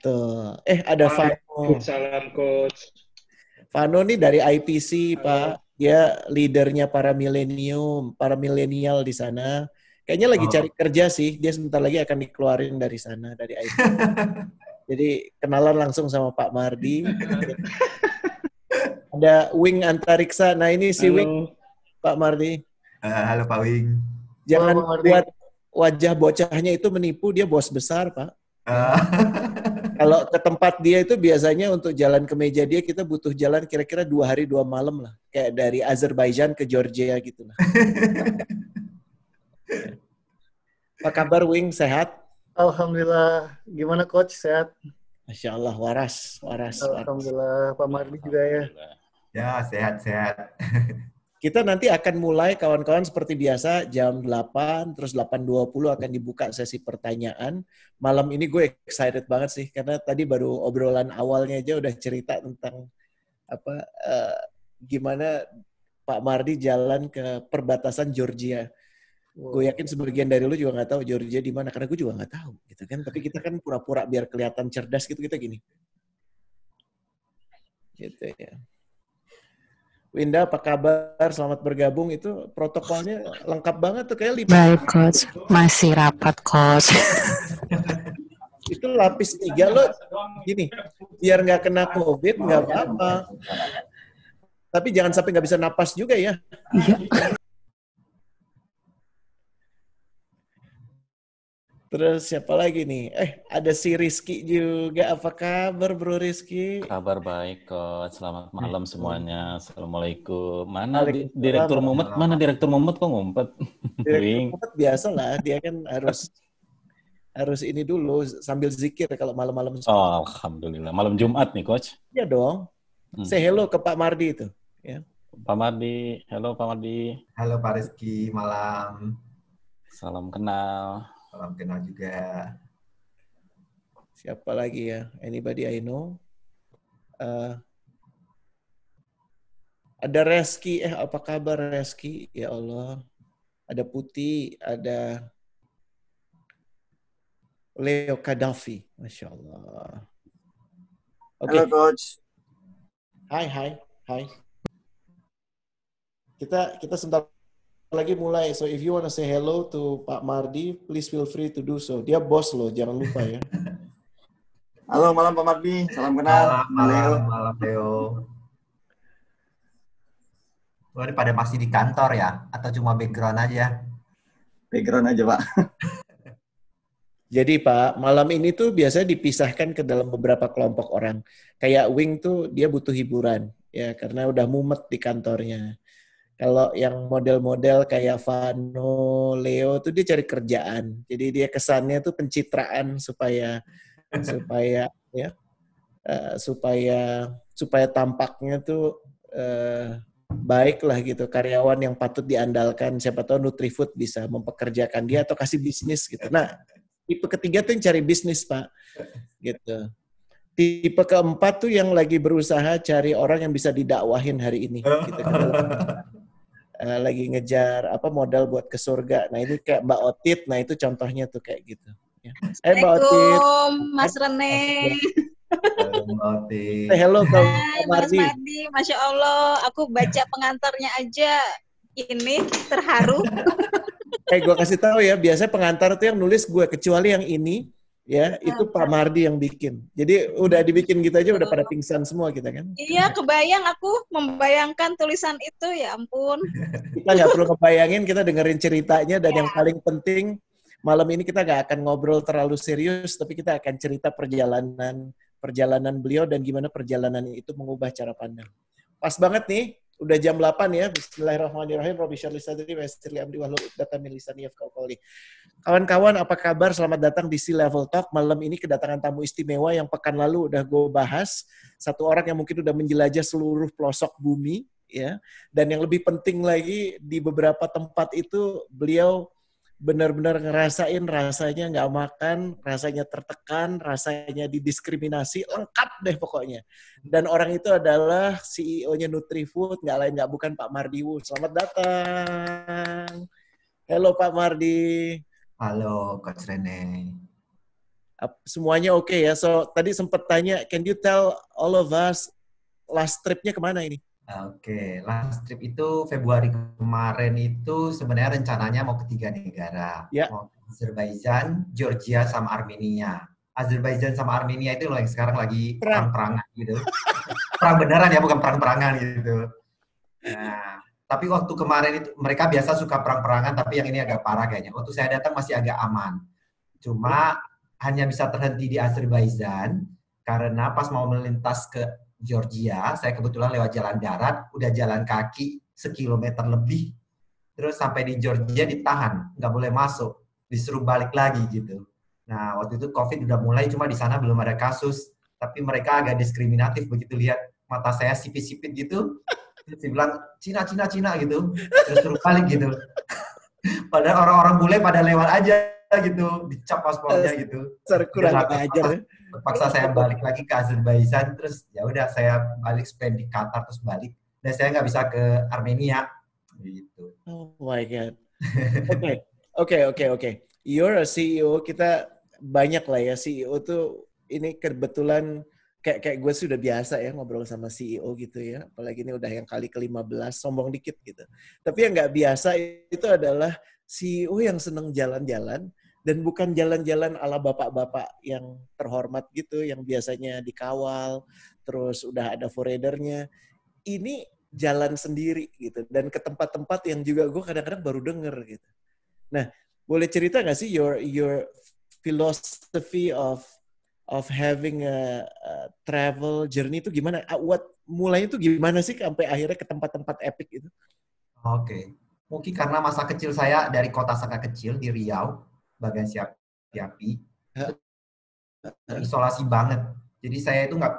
Tuh. Ada Vano. Salam coach. Vano nih dari IPC, Pak. Dia leadernya para milenial di sana. Kayaknya lagi cari kerja sih. Dia sebentar lagi akan dikeluarin dari sana, dari IPC. Jadi kenalan langsung sama Pak Mardi. Ada Wing Antariksa. Nah ini si Wing, Pak Mardi. Halo Pak Wing. Jangan buat wajah bocahnya itu menipu, dia bos besar, Pak. Kalau ke tempat dia itu biasanya untuk jalan ke meja dia kita butuh jalan kira-kira 2 hari 2 malam lah. Kayak dari Azerbaijan ke Georgia gitu lah. Apa kabar Wing? Sehat? Alhamdulillah. Gimana Coach? Sehat? Masya Allah, waras. Alhamdulillah. Pak Mardi juga ya. Ya, sehat-sehat. Kita nanti akan mulai kawan-kawan seperti biasa jam 8, terus 8.20 akan dibuka sesi pertanyaan. Malam ini gue excited banget sih, karena tadi baru obrolan awalnya aja udah cerita tentang gimana Pak Mardi jalan ke perbatasan Georgia. Gue yakin sebagian dari lu juga nggak tahu Georgia di mana, karena gue juga nggak tahu, gitu kan. Tapi kita kan pura-pura biar kelihatan cerdas gitu, kita gini. Gitu ya. Winda, apa kabar? Selamat bergabung. Itu protokolnya lengkap banget tuh, kayak Baik, Coach. Masih rapat, Coach. Itu lapis 3 lo gini, biar nggak kena COVID, nggak apa-apa. Tapi jangan sampai nggak bisa napas juga ya. Iya. Terus siapa lagi nih? Ada si Rizky juga. Apa kabar Bro Rizky? Kabar baik kok. Selamat malam semuanya. Assalamualaikum. Mana Direktur Mumet? Mana Direktur Mumet kok ngumpet? Direktur Mumet biasa lah. Dia kan harus ini dulu sambil zikir kalau malam-malam. Oh, alhamdulillah. Malam Jumat nih, Coach. Iya dong. Say hello ke Pak Mardi itu. Ya. Pak Mardi. Halo Pak Mardi. Halo Pak Rizky, malam. Salam kenal. Salam kenal juga. Siapa lagi ya? Anybody I know? Ada Reski. Apa kabar Reski? Ya Allah. Ada Putih. Ada Leo Gaddafi. Masya Allah. Okay. Halo Coach. Hai. Kita sebentar lagi mulai. So if you want to say hello to Pak Mardi, please feel free to do so. Dia bos loh, jangan lupa ya. Halo, malam Pak Mardi. Salam kenal. Malam Leo. Lu pada masih di kantor ya? Atau cuma background aja? Background aja, Pak. Jadi Pak, malam ini tuh biasanya dipisahkan ke dalam beberapa kelompok orang. Kayak Wing tuh dia butuh hiburan, ya karena udah mumet di kantornya. Kalau yang model-model kayak Vano, Leo tuh dia cari kerjaan. Jadi dia kesannya tuh pencitraan supaya tampaknya tuh baik lah gitu. Karyawan yang patut diandalkan. Siapa tahu Nutrifood bisa mempekerjakan dia atau kasih bisnis gitu. Nah, tipe ketiga tuh yang cari bisnis, Pak. Gitu. Tipe keempat tuh yang lagi berusaha cari orang yang bisa didakwahin hari ini. Gitu kan. Lagi ngejar modal buat ke surga. Nah ini kayak Mbak Otit, nah itu contohnya tuh kayak gitu. Mbak Otit. Mas Rene. Halo Mbak Otit. Hello Mas Mardi, Masya Allah, aku baca pengantarnya aja. Ini terharu. Gue kasih tahu ya, biasanya pengantar tuh yang nulis gue, kecuali yang ini, ya itu Pak Mardi yang bikin. Jadi udah dibikin gitu aja udah pada pingsan semua kita kan. Iya, kebayang aku membayangkan tulisan itu, ya ampun. Kita nggak perlu kebayangin, kita dengerin ceritanya dan yang paling penting malam ini kita nggak akan ngobrol terlalu serius, tapi kita akan cerita perjalanan beliau dan gimana perjalanan itu mengubah cara pandang. Pas banget nih, udah jam 8 ya. Bismillahirrahmanirrahim. Rabbi syarli sadri wa yassir li amri wahlul 'uqdatam min lisani yafqahu qawli. Kawan-kawan, apa kabar? Selamat datang di C-Level Talk. Malam ini kedatangan tamu istimewa yang pekan lalu udah gue bahas. Satu orang yang mungkin udah menjelajah seluruh pelosok bumi, ya. Dan yang lebih penting lagi, di beberapa tempat itu beliau benar-benar ngerasain rasanya nggak makan, rasanya tertekan, rasanya didiskriminasi, lengkap deh pokoknya. Dan orang itu adalah CEO-nya Nutrifood, nggak lain nggak bukan Pak Mardi Wu. Selamat datang. Halo Pak Mardi. Halo Coach Rene. Semuanya oke ya. So tadi sempat tanya, can you tell all of us last tripnya kemana ini? Oke, last trip itu Februari kemarin itu sebenarnya rencananya mau ke 3 negara. Ya. Mau ke Azerbaijan, Georgia, sama Armenia. Azerbaijan sama Armenia itu loh yang sekarang lagi perang-perangan gitu. Perang beneran ya, bukan perang-perangan gitu. Nah, tapi waktu kemarin itu mereka biasa suka perang-perangan, tapi yang ini agak parah kayaknya. Waktu saya datang masih agak aman. Cuma hanya bisa terhenti di Azerbaijan karena pas mau melintas ke Georgia, saya kebetulan lewat jalan darat, udah jalan kaki 1 kilometer lebih, terus sampai di Georgia ditahan, nggak boleh masuk, disuruh balik lagi gitu. Nah, waktu itu COVID udah mulai, cuma di sana belum ada kasus, tapi mereka agak diskriminatif begitu lihat mata saya sipit-sipit gitu, terus dibilang Cina gitu, terus suruh balik gitu. Padahal orang-orang bule pada lewat aja gitu, dicap paspornya gitu. Kurang ajar. Terpaksa saya balik lagi ke Azerbaijan, terus ya udah saya balik spend di Qatar terus balik, dan saya nggak bisa ke Armenia gitu. Oh my god. Oke. You're a CEO, kita banyak lah ya CEO tuh, ini kebetulan kayak gue sudah biasa ya ngobrol sama CEO gitu ya, apalagi ini udah yang kali ke-15, sombong dikit gitu. Tapi yang nggak biasa itu adalah CEO yang seneng jalan-jalan, dan bukan jalan-jalan ala bapak-bapak yang terhormat gitu, yang biasanya dikawal, terus udah ada foradernya. Ini jalan sendiri gitu, dan ke tempat-tempat yang juga gue kadang-kadang baru denger gitu. Nah, boleh cerita nggak sih your philosophy of having a travel journey itu gimana? Mulainya tuh gimana sih sampai akhirnya ke tempat-tempat epic itu? Oke. Mungkin karena masa kecil saya dari kota sangat kecil di Riau, bagian Siapi, isolasi banget. Jadi saya itu nggak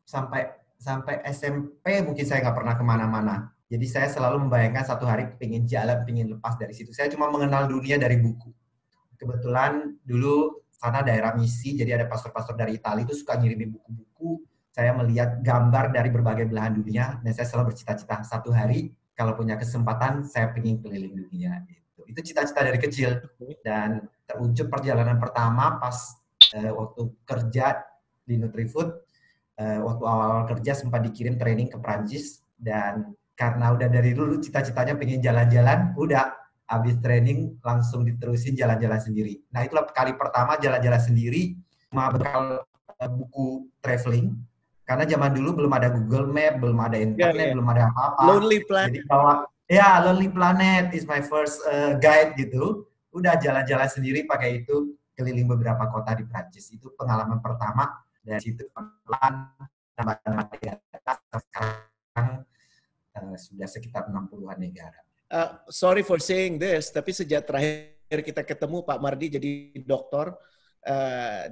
sampai SMP mungkin saya nggak pernah kemana-mana. Jadi saya selalu membayangkan satu hari pengen jalan, pengen lepas dari situ. Saya cuma mengenal dunia dari buku. Kebetulan dulu sana daerah misi, jadi ada pastor-pastor dari Italia itu suka ngirimin buku-buku. Saya melihat gambar dari berbagai belahan dunia, dan saya selalu bercita-cita satu hari kalau punya kesempatan saya pengen keliling dunia. Itu cita-cita dari kecil, dan terwujud perjalanan pertama pas waktu kerja di Nutrifood. Waktu awal-awal kerja sempat dikirim training ke Prancis, dan karena udah dari dulu cita-citanya pengen jalan-jalan, udah habis training langsung diterusin jalan-jalan sendiri. Nah, itulah kali pertama jalan-jalan sendiri, cuma bekal buku traveling, karena zaman dulu belum ada Google Map, belum ada internet, belum ada apa-apa. Lonely Planet. Jadi Lonely Planet is my first guide gitu. Udah jalan-jalan sendiri pakai itu, keliling beberapa kota di Prancis. Itu pengalaman pertama. Dari situ pelan nambah negara. Sekarang sudah sekitar 60-an negara. Sorry for saying this, tapi sejak terakhir kita ketemu Pak Mardi jadi dokter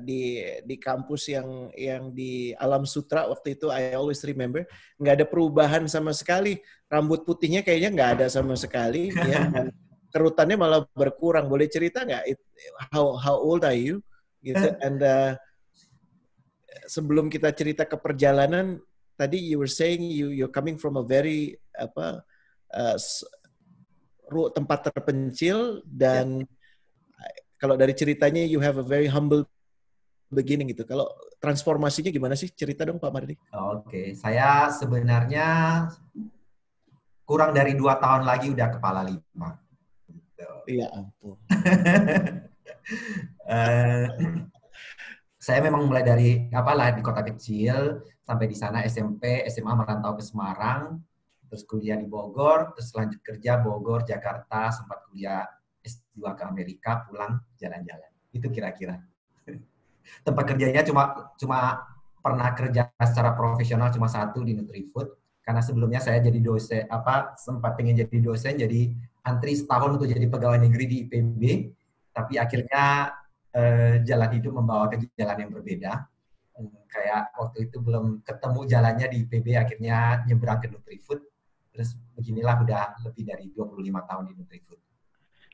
di kampus yang di Alam Sutra waktu itu, I always remember, nggak ada perubahan sama sekali. Rambut putihnya kayaknya nggak ada sama sekali, ya. Dan kerutannya malah berkurang. Boleh cerita nggak? How old are you? Gitu. And sebelum kita cerita ke perjalanan, tadi you were saying you're coming from a very tempat terpencil, dan kalau dari ceritanya you have a very humble beginning gitu. Kalau transformasinya gimana sih? Cerita dong Pak Mardi. Oke, saya sebenarnya kurang dari 2 tahun lagi udah kepala 5. Iya ampun. Saya memang mulai dari lahir di kota kecil, sampai di sana SMP, SMA merantau ke Semarang, terus kuliah di Bogor, terus lanjut kerja Bogor, Jakarta, sempat kuliah S2 ke Amerika, pulang jalan-jalan. Itu kira-kira. Tempat kerjanya cuma pernah kerja secara profesional cuma 1 di Nutrifood, karena sebelumnya saya jadi dosen, sempat pengen jadi dosen, jadi antri setahun untuk jadi pegawai negeri di IPB, tapi akhirnya jalan hidup membawa ke jalan yang berbeda. Kayak waktu itu belum ketemu jalannya di IPB, akhirnya nyebrang ke Nutrifood. Terus beginilah udah lebih dari 25 tahun di Nutrifood.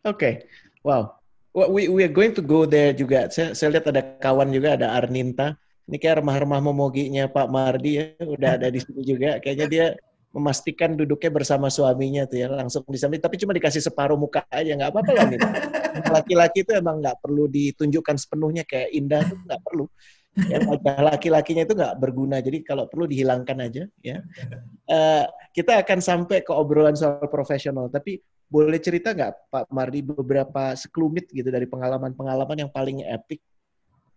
Oke, wow. We are going to go there juga. Saya lihat ada kawan juga, ada Arninta. Ini kayak remah-remah memoginya Pak Mardi ya, udah ada di sini juga. Kayaknya dia memastikan duduknya bersama suaminya tuh ya, langsung di samping, tapi cuma dikasih separuh muka aja, nggak apa-apa lah nih. Laki-laki itu emang nggak perlu ditunjukkan sepenuhnya kayak indah tuh nggak perlu. Yang wajah laki-lakinya itu nggak berguna, jadi kalau perlu dihilangkan aja ya. Kita akan sampai ke obrolan soal profesional, tapi boleh cerita nggak Pak Mardi beberapa sekelumit gitu dari pengalaman-pengalaman yang paling epic,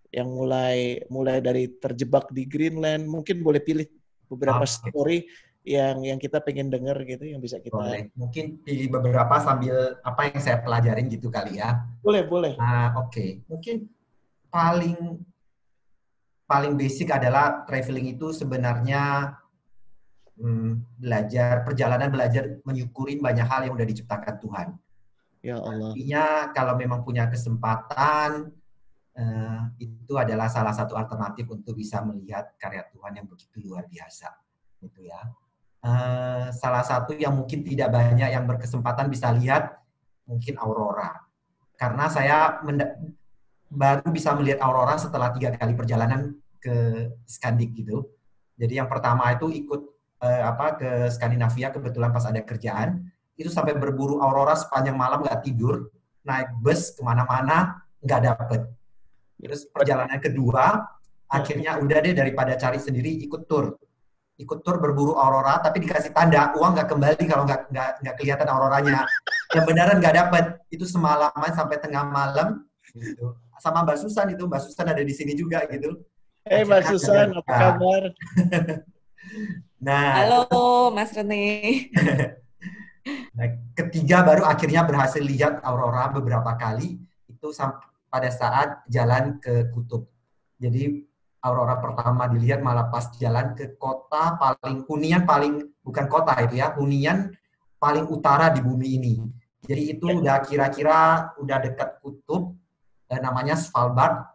yang mulai dari terjebak di Greenland, mungkin boleh pilih beberapa story yang kita pengen dengar gitu, yang bisa kita... Boleh. Mungkin pilih beberapa sambil apa yang saya pelajarin gitu kali ya. Boleh. Oke. Mungkin paling basic adalah traveling itu sebenarnya belajar menyukurin banyak hal yang udah diciptakan Tuhan. Ya Allah. Artinya kalau memang punya kesempatan, itu adalah salah satu alternatif untuk bisa melihat karya Tuhan yang begitu luar biasa. Gitu ya. Salah satu yang mungkin tidak banyak yang berkesempatan bisa lihat, mungkin aurora. Karena saya baru bisa melihat aurora setelah 3 kali perjalanan ke Skandik gitu. Jadi yang pertama itu ikut ke Skandinavia, kebetulan pas ada kerjaan, itu sampai berburu aurora sepanjang malam, nggak tidur, naik bus kemana-mana, nggak dapet. Terus perjalanan kedua, akhirnya udah deh daripada cari sendiri, ikut tur berburu aurora, tapi dikasih tanda uang nggak kembali kalau nggak kelihatan auroranya. Dan beneran nggak dapet. Itu semalaman sampai tengah malam gitu. Sama Mbak Susan ada di sini juga gitu. Mbak Susan, apa kabar? Nah, halo Mas Rene. Nah, ketiga baru akhirnya berhasil lihat aurora beberapa kali, itu pada saat jalan ke Kutub. Jadi aurora pertama dilihat malah pas jalan ke kota Hunian bukan kota itu ya, Hunian paling utara di bumi ini. Jadi itu udah kira-kira udah dekat Kutub, namanya Svalbard.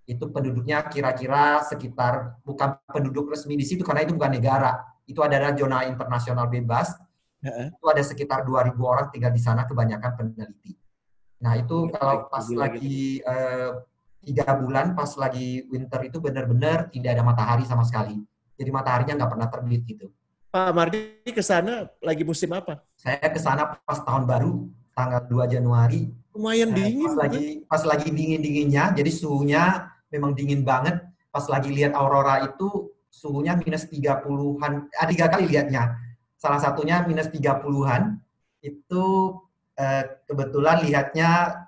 Itu penduduknya kira-kira sekitar, bukan penduduk resmi di situ karena itu bukan negara. Itu adalah zona internasional bebas. Itu ada sekitar 2.000 orang tinggal di sana, kebanyakan peneliti. Nah itu kalau pas lagi 3 bulan, pas lagi winter itu benar-benar tidak ada matahari sama sekali. Jadi mataharinya nggak pernah terbit gitu. Pak Mardi ke sana lagi musim apa? Saya ke sana pas tahun baru, tanggal 2 Januari. Lumayan dingin. Pas lagi dingin-dinginnya, jadi suhunya memang dingin banget. Pas lagi lihat aurora itu suhunya minus 30-an, 3 kali lihatnya. Salah satunya minus 30-an. Itu kebetulan lihatnya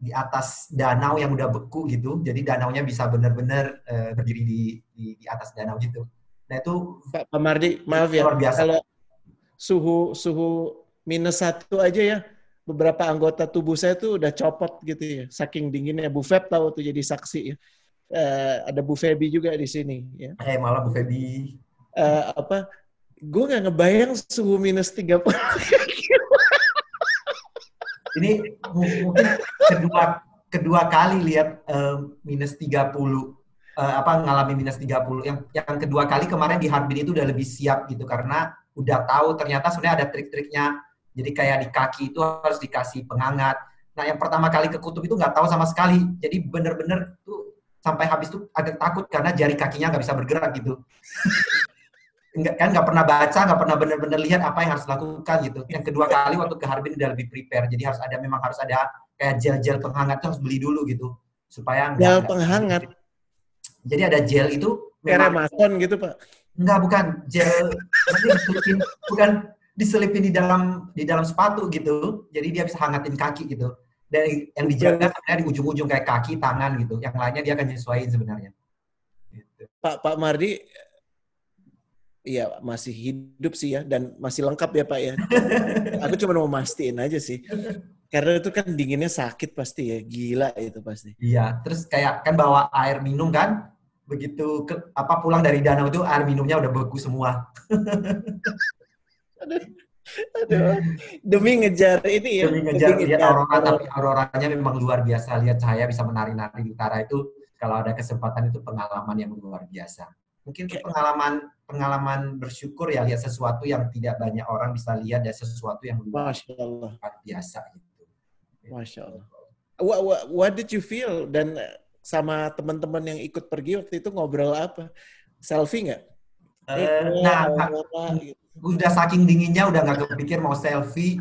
di atas danau yang udah beku gitu, jadi danaunya bisa benar-benar berdiri di atas danau gitu. Nah itu Pak Mardi, maaf ya, kalau suhu minus 1 aja ya, beberapa anggota tubuh saya tuh udah copot gitu ya, saking dinginnya. Bu Feb tahu tuh, jadi saksi ya. Ada Bu Febi juga di sini ya. Malah Bu Febi. Gue nggak ngebayang suhu minus 30. Ini mungkin kedua kali lihat minus 30, ngalami minus 30. Yang kedua kali kemarin di Harbin itu udah lebih siap gitu, karena udah tahu ternyata sebenarnya ada trik-triknya. Jadi kayak di kaki itu harus dikasih penghangat. Nah yang pertama kali ke Kutub itu nggak tahu sama sekali. Jadi bener-bener tuh sampai habis tuh agak takut karena jari kakinya nggak bisa bergerak gitu. Nggak pernah baca, nggak pernah benar-benar lihat apa yang harus dilakukan gitu. Yang kedua kali waktu ke Harbin udah lebih prepare, jadi memang harus ada kayak gel penghangat, harus beli dulu gitu supaya gel penghangat. Jadi ada gel itu kayak Ramadan gitu Pak? Bukan gel, diselipin di dalam sepatu gitu, jadi dia bisa hangatin kaki gitu. Dan yang dijaga sebenarnya di ujung-ujung kayak kaki, tangan gitu. Yang lainnya dia akan nyesuaiin sebenarnya. Gitu. Pak Mardi. Iya, masih hidup sih ya, dan masih lengkap ya Pak ya. Aku cuma mau mastiin aja sih. Karena itu kan dinginnya sakit pasti ya, gila itu pasti. Iya, terus kayak kan bawa air minum kan, begitu pulang dari danau itu air minumnya udah beku semua. Aduh. Demi ngejar ini ya. Demi ngejar lihat aurora, tapi auroranya memang luar biasa. Lihat cahaya bisa menari-nari di utara itu, kalau ada kesempatan itu pengalaman yang luar biasa. Mungkin itu pengalaman bersyukur ya, lihat sesuatu yang tidak banyak orang bisa lihat, dan sesuatu yang luar biasa gitu. Masya Allah. What did you feel? Dan sama teman-teman yang ikut pergi waktu itu ngobrol apa? Selfie nggak? Nah, aurora, gitu. udah saking dinginnya udah nggak kepikir mau selfie.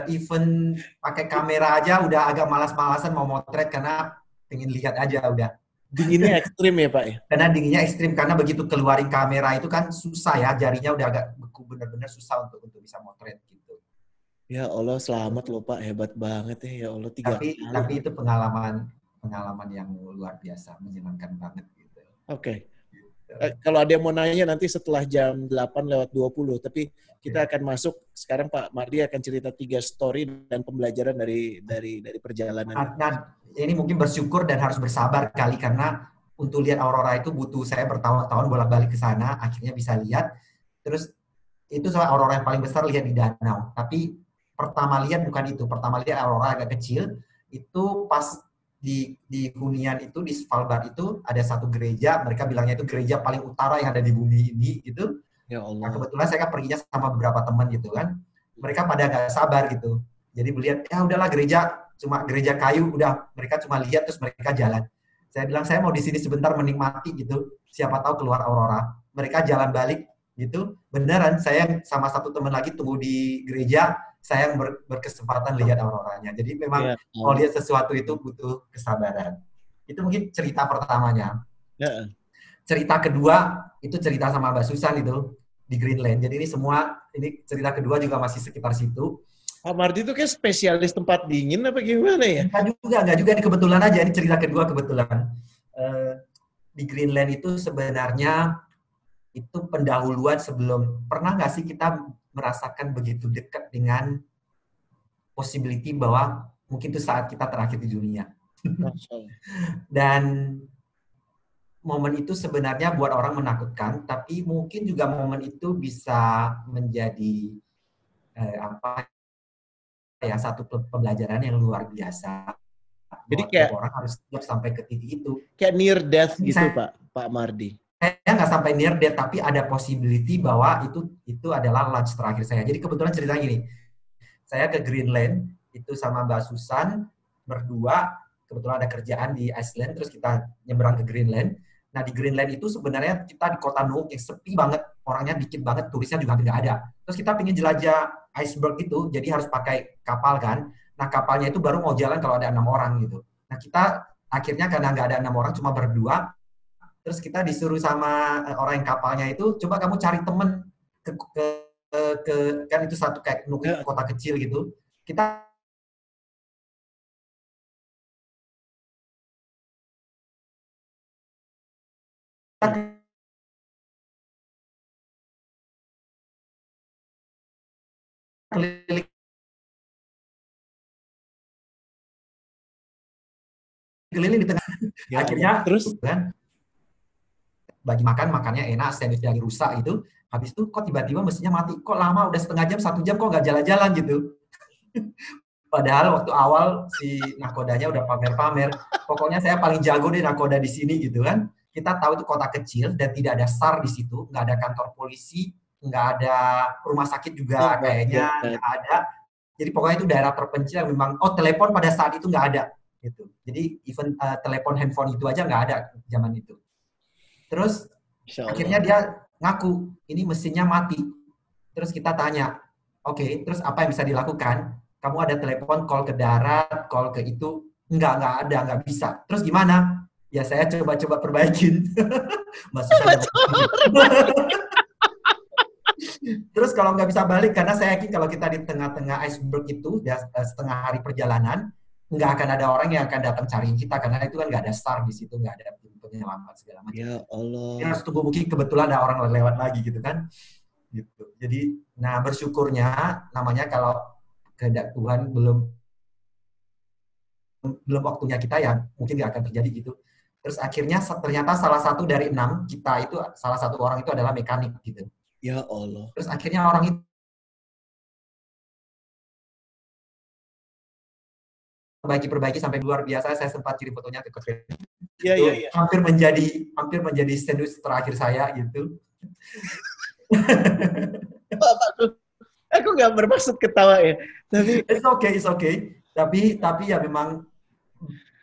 Even pakai kamera aja udah agak malas-malasan mau motret karena pengen lihat aja udah. Dinginnya ekstrim ya Pak ya? Karena dinginnya ekstrim karena begitu keluarin kamera itu kan susah ya, jarinya udah agak beku, bener-bener susah untuk bisa motret gitu. Ya Allah, selamat loh Pak, hebat banget ya Allah 3 kali. Tapi itu pengalaman yang luar biasa, menyenangkan banget gitu. Oke. Kalau ada yang mau nanya nanti setelah jam 8:20, tapi kita akan masuk sekarang Pak Mardi akan cerita 3 story dan pembelajaran dari perjalanan. Nah, ini mungkin bersyukur dan harus bersabar kali karena untuk lihat aurora itu butuh saya bertahun-tahun bolak-balik ke sana, akhirnya bisa lihat. Terus itu soal aurora yang paling besar lihat di danau. Tapi pertama lihat bukan itu, pertama lihat aurora agak kecil itu pas di hunian itu di Svalbard itu ada satu gereja, mereka bilangnya itu gereja paling utara yang ada di bumi ini gitu. Ya Allah. Nah, kebetulan saya kan perginya sama beberapa teman gitu kan. Mereka pada nggak sabar gitu. Jadi melihat ya udahlah cuma gereja kayu, udah mereka cuma lihat terus mereka jalan. Saya bilang saya mau di sini sebentar menikmati gitu. Siapa tahu keluar aurora. Mereka jalan balik gitu. Beneran saya sama satu teman lagi tunggu di gereja. Saya berkesempatan lihat auroranya. Jadi memang mau lihat sesuatu itu butuh kesabaran. Itu mungkin cerita pertamanya. Ya. Cerita kedua itu cerita sama Mbak Susan itu di Greenland. Jadi ini cerita kedua juga masih sekitar situ. Pak Mardi itu kayak spesialis tempat dingin apa gimana ya? Enggak juga. Ini kebetulan aja. Ini cerita kedua kebetulan. Di Greenland itu sebenarnya itu pendahuluan sebelum. Pernah nggak sih kita merasakan begitu dekat dengan possibility bahwa mungkin itu saat kita terakhir di dunia. Dan momen itu sebenarnya buat orang menakutkan, tapi mungkin juga momen itu bisa menjadi satu pembelajaran yang luar biasa. Jadi kayak orang harus siap sampai ke titik itu. Kayak near death gitu Pak Mardi. Saya nggak sampai near death, tapi ada possibility bahwa itu adalah lunch terakhir saya. Jadi kebetulan ceritanya gini, saya ke Greenland itu sama Mbak Susan berdua, kebetulan ada kerjaan di Iceland, terus kita nyebrang ke Greenland. Nah di Greenland itu sebenarnya kita di kota Nuuk yang sepi banget, orangnya dikit banget, turisnya juga hampir nggak ada. Terus kita pengen jelajah iceberg itu, jadi harus pakai kapal kan. Nah kapalnya itu baru mau jalan kalau ada 6 orang gitu. Nah kita akhirnya karena nggak ada 6 orang, cuma berdua, terus kita disuruh sama orang yang kapalnya itu, coba kamu cari temen kan itu satu kayak Nuuk kota kecil gitu. Kita keliling di tengah. Ya, akhirnya terus kan bagi makannya enak, sandwich dari rusak gitu. Habis itu kok tiba-tiba mesinnya mati. Kok lama udah setengah jam, 1 jam kok nggak jalan-jalan gitu. Padahal waktu awal si nakodanya udah pamer-pamer. Pokoknya saya paling jago deh nakoda di sini gitu kan. Kita tahu itu kota kecil dan tidak ada SAR di situ, nggak ada kantor polisi, nggak ada rumah sakit juga kayaknya nggak ada. Jadi pokoknya itu daerah terpencil yang memang telepon pada saat itu nggak ada gitu. Jadi even telepon handphone itu aja nggak ada zaman itu. Terus akhirnya dia ngaku ini mesinnya mati. Terus kita tanya, oke, terus apa yang bisa dilakukan? Kamu ada telepon call ke darat, call ke itu? Nggak ada, nggak bisa. Terus gimana? Ya saya coba-coba perbaikin. Terus kalau nggak bisa balik, karena saya yakin kalau kita di tengah-tengah iceberg itu, setengah hari perjalanan, nggak akan ada orang yang akan datang cariin kita, karena itu kan nggak ada SAR di situ, nggak ada penyelamat segala macam. Ya Allah. Kita harus tunggu mungkin kebetulan ada orang lewat lagi gitu kan. Gitu. Jadi, nah bersyukurnya, namanya kalau kehendak Tuhan belum waktunya kita ya mungkin nggak akan terjadi gitu. Terus akhirnya ternyata salah satu dari 6 kita itu, salah satu orang itu adalah mekanik gitu. Ya Allah. Terus akhirnya orang itu perbaiki sampai luar biasa. Saya sempat kirim fotonya ke Coach. Iya. Hampir menjadi sandwich terakhir saya gitu. Aku nggak bermaksud ketawa ya. Tapi it's okay. Tapi ya memang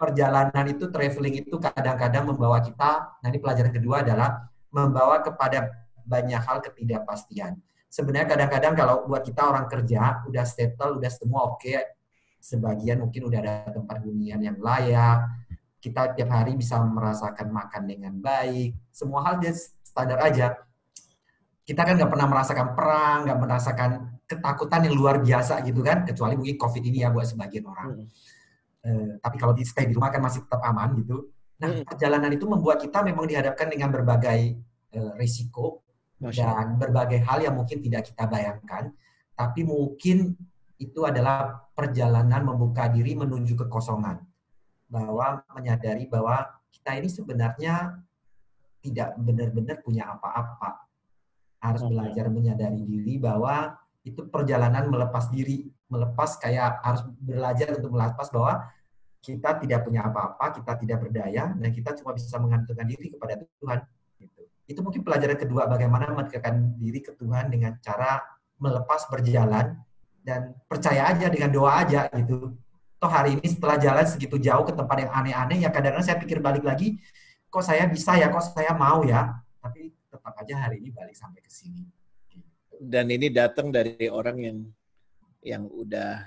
perjalanan itu, traveling itu kadang-kadang membawa kita. Nah ini pelajaran kedua adalah membawa kepada banyak hal ketidakpastian. Sebenarnya kadang-kadang kalau buat kita orang kerja, udah settle, udah semua oke, sebagian mungkin udah ada tempat hunian yang layak, kita tiap hari bisa merasakan makan dengan baik, semua hal dia standar aja. Kita kan nggak pernah merasakan perang, nggak merasakan ketakutan yang luar biasa gitu kan, kecuali mungkin COVID ini ya buat sebagian orang. Tapi kalau di stay di rumah kan masih tetap aman gitu. Nah, perjalanan itu membuat kita memang dihadapkan dengan berbagai risiko dan berbagai hal yang mungkin tidak kita bayangkan. Tapi mungkin itu adalah perjalanan membuka diri menuju kekosongan. Bahwa menyadari bahwa kita ini sebenarnya tidak benar-benar punya apa-apa. Harus belajar menyadari diri bahwa itu perjalanan melepas diri. Melepas kayak harus belajar untuk melepas bahwa kita tidak punya apa-apa, kita tidak berdaya, dan kita cuma bisa menggantungkan diri kepada Tuhan. Gitu. Itu mungkin pelajaran kedua, bagaimana mendekatkan diri ke Tuhan dengan cara melepas berjalan, dan percaya aja dengan doa aja gitu. Toh hari ini setelah jalan segitu jauh ke tempat yang aneh-aneh, ya kadang-kadang saya pikir balik lagi, kok saya bisa ya, kok saya mau ya, tapi tetap aja hari ini balik sampai ke sini. Dan ini datang dari orang yang udah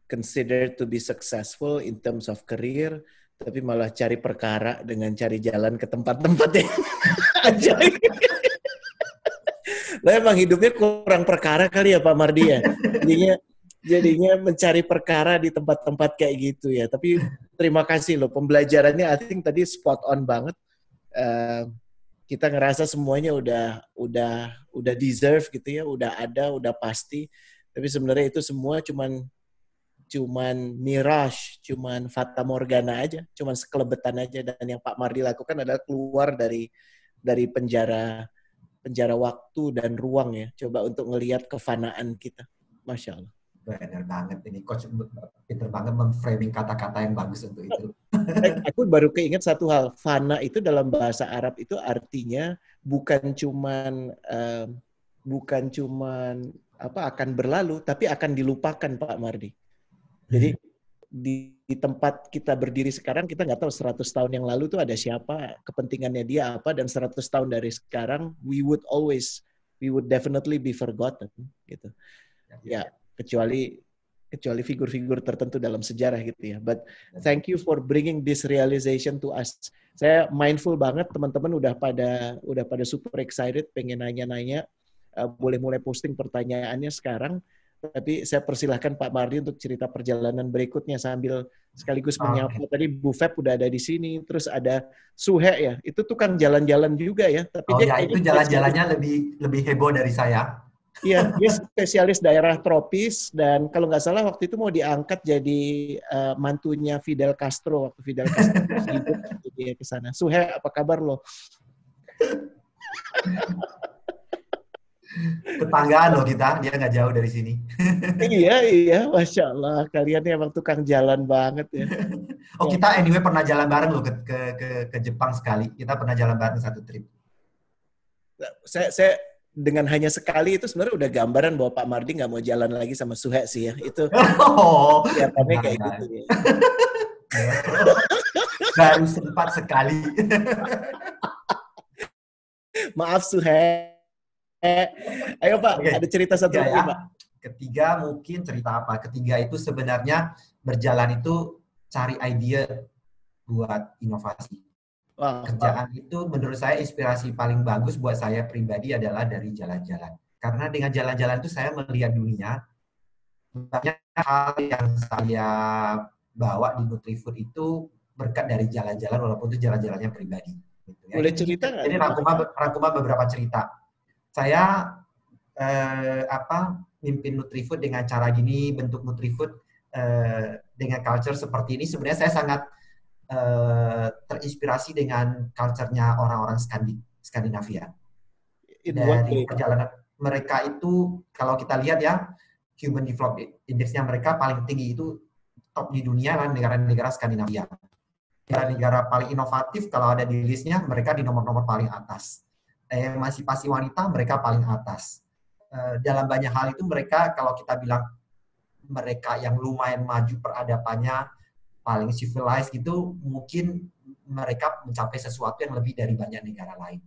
considered to be successful in terms of career, tapi malah cari perkara dengan cari jalan ke tempat-tempat yang ajaib. Lah emang hidupnya kurang perkara kali ya Pak Mardi ya. Jadinya mencari perkara di tempat-tempat kayak gitu ya. Tapi terima kasih loh, pembelajarannya I think tadi spot on banget. Kita ngerasa semuanya udah deserve gitu ya, udah ada, udah pasti. Tapi sebenarnya itu semua cuman mirage, cuman fata morgana aja, cuman sekelebetan aja. Dan yang Pak Mardi lakukan adalah keluar dari penjara waktu dan ruang ya, coba untuk ngelihat kefanaan kita. Masya Allah. Benar banget ini coach, pinter banget memframing kata-kata yang bagus untuk itu. Aku baru keinget satu hal, fana itu dalam bahasa Arab itu artinya bukan cuman akan berlalu, tapi akan dilupakan Pak Mardi. Jadi di tempat kita berdiri sekarang, kita nggak tahu 100 tahun yang lalu tuh ada siapa, kepentingannya dia apa, dan 100 tahun dari sekarang, we would definitely be forgotten gitu. Ya, kecuali figur-figur tertentu dalam sejarah gitu ya. But thank you for bringing this realization to us. Saya mindful banget, teman-teman udah pada super excited, pengen nanya-nanya, boleh mulai posting pertanyaannya sekarang. Tapi saya persilahkan Pak Mardi untuk cerita perjalanan berikutnya sambil sekaligus menyapa. Tadi Bu Feb udah ada di sini, terus ada Suhe ya, itu tukang jalan-jalan juga ya. Tapi dia itu jalan-jalannya lebih heboh dari saya. Iya, dia spesialis daerah tropis, dan kalau nggak salah waktu itu mau diangkat jadi mantunya Fidel Castro waktu Fidel Castro hidup, dia ke sana. Suhe, apa kabar lo? Tetanggaan loh kita, dia nggak jauh dari sini. Iya, Masya Allah. Kalian emang tukang jalan banget ya. Oh, kita anyway pernah jalan bareng loh ke Jepang sekali. Kita pernah jalan bareng satu trip. Saya dengan hanya sekali itu sebenarnya udah gambaran bahwa Pak Mardi nggak mau jalan lagi sama Suhe sih ya. Itu kelihatannya kayak gitu ya. Baru sempat sekali. Maaf Suhe. Ayo Pak, ada cerita satu lagi Pak. Ketiga mungkin cerita apa? Ketiga itu sebenarnya berjalan itu cari ide buat inovasi. Kerjaan itu menurut saya inspirasi paling bagus buat saya pribadi adalah dari jalan-jalan. Karena dengan jalan-jalan itu saya melihat dunia. Banyak hal yang saya bawa di Nutrifood itu berkat dari jalan-jalan walaupun itu jalan-jalannya pribadi. Gitu ya. Boleh cerita nggak? Jadi rangkuman beberapa cerita. Saya mimpin Nutrifood dengan cara gini, bentuk Nutrifood dengan culture seperti ini. Sebenarnya saya sangat terinspirasi dengan culture-nya orang-orang Skandinavia. Dari perjalanan mereka itu, kalau kita lihat ya, Human Development Index-nya mereka paling tinggi itu top di dunia adalah negara-negara Skandinavia. Negara-negara paling inovatif kalau ada di listnya, mereka di nomor-nomor paling atas. Emansipasi wanita mereka paling atas. Dalam banyak hal itu mereka, kalau kita bilang mereka yang lumayan maju peradabannya, paling civilized gitu, mungkin mereka mencapai sesuatu yang lebih dari banyak negara lain.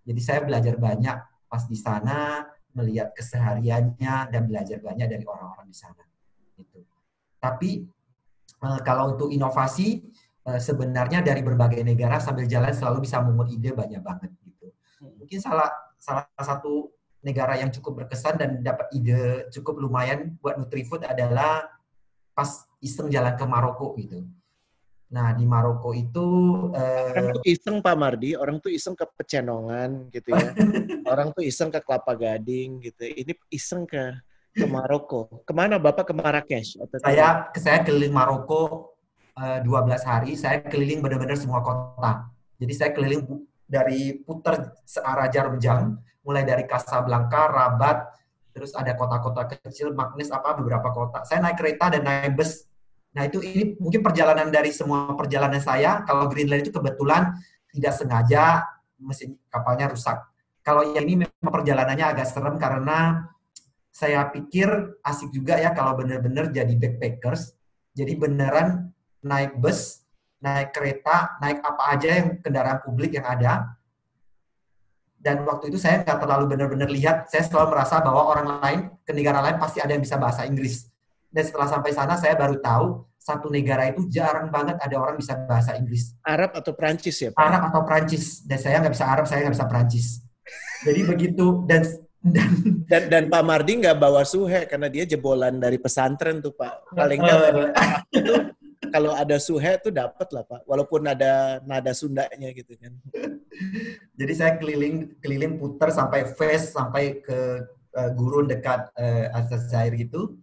Jadi saya belajar banyak pas di sana, melihat kesehariannya dan belajar banyak dari orang-orang di sana. Gitu. Tapi kalau untuk inovasi sebenarnya dari berbagai negara sambil jalan selalu bisa memungut ide banyak banget gitu. Mungkin salah satu negara yang cukup berkesan dan dapat ide cukup lumayan buat Nutrifood adalah pas iseng jalan ke Maroko gitu. Nah, di Maroko itu Orang tuh iseng Pak Mardi, orang tuh iseng ke Pecenongan gitu ya. Orang tuh iseng ke Kelapa Gading gitu. Ini iseng ke Maroko. Kemana Bapak? Ke Marrakesh? Atau saya keliling Maroko 12 hari, saya keliling benar-benar semua kota. Jadi saya keliling dari putar searah jarum jam, mulai dari Casablanca, Rabat, terus ada kota-kota kecil, Magnes, beberapa kota. Saya naik kereta dan naik bus. Nah, ini mungkin perjalanan dari semua perjalanan saya. Kalau Greenland itu kebetulan tidak sengaja mesin kapalnya rusak. Kalau yang ini memang perjalanannya agak serem karena saya pikir asik juga ya kalau benar-benar jadi backpackers. Jadi beneran naik bus, naik kereta, naik apa aja yang kendaraan publik yang ada. Dan waktu itu saya nggak terlalu benar-benar lihat, saya selalu merasa bahwa orang lain, ke negara lain pasti ada yang bisa bahasa Inggris. Dan setelah sampai sana, saya baru tahu, satu negara itu jarang banget ada orang bisa bahasa Inggris. Arab atau Prancis ya Pak? Arab atau Prancis. Dan saya nggak bisa Arab, saya nggak bisa Prancis. Jadi begitu. Dan Pak Mardi nggak bawa suhe, karena dia jebolan dari pesantren tuh Pak. Paling nggak itu kalau ada suhe tuh dapat lah Pak. Walaupun ada nada Sundanya gitu kan. Jadi saya keliling putar sampai Fes, sampai ke gurun dekat Aljazair gitu.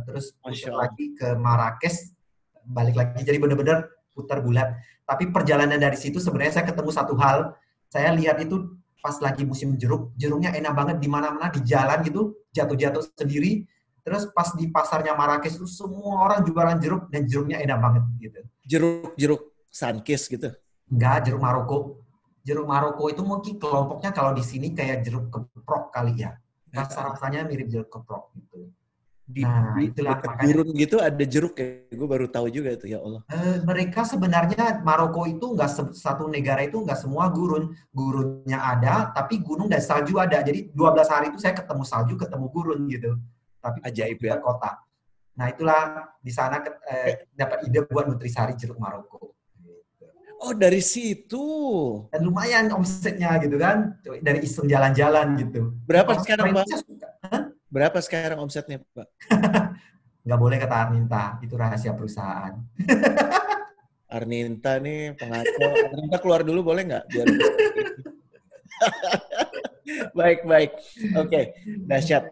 Terus putar lagi ke Marrakesh, balik lagi. Jadi benar-benar putar bulat. Tapi perjalanan dari situ sebenarnya saya ketemu satu hal. Saya lihat itu pas lagi musim jeruknya enak banget di mana-mana di jalan gitu, jatuh-jatuh sendiri. Terus pas di pasarnya Marrakesh itu semua orang jualan jeruk dan jeruknya enak banget gitu. Jeruk Sunkist gitu? Enggak, jeruk Maroko. Jeruk Maroko itu mungkin kelompoknya kalau di sini kayak jeruk keprok kali ya. Rasa-rasanya mirip jeruk keprok gitu. Nah, itulah makanya gurun gitu ada jeruk ya. Gue baru tahu juga itu ya Allah. Mereka sebenarnya Maroko itu nggak satu negara itu nggak semua gurunnya ada, tapi gunung dan salju ada. Jadi 12 hari itu saya ketemu salju, ketemu gurun gitu. Tapi ajaib ya. Kota. Nah itulah di sana dapat ide buat Nutrisari jeruk Maroko. Oh dari situ. Dan lumayan omsetnya gitu kan, dari iseng jalan-jalan gitu. Berapa sekarang Pak? Berapa sekarang omsetnya Pak? Nggak boleh kata Arninta, itu rahasia perusahaan. Arninta nih pengaco. Arninta keluar dulu boleh nggak? Biar baik. Oke, dahsyat.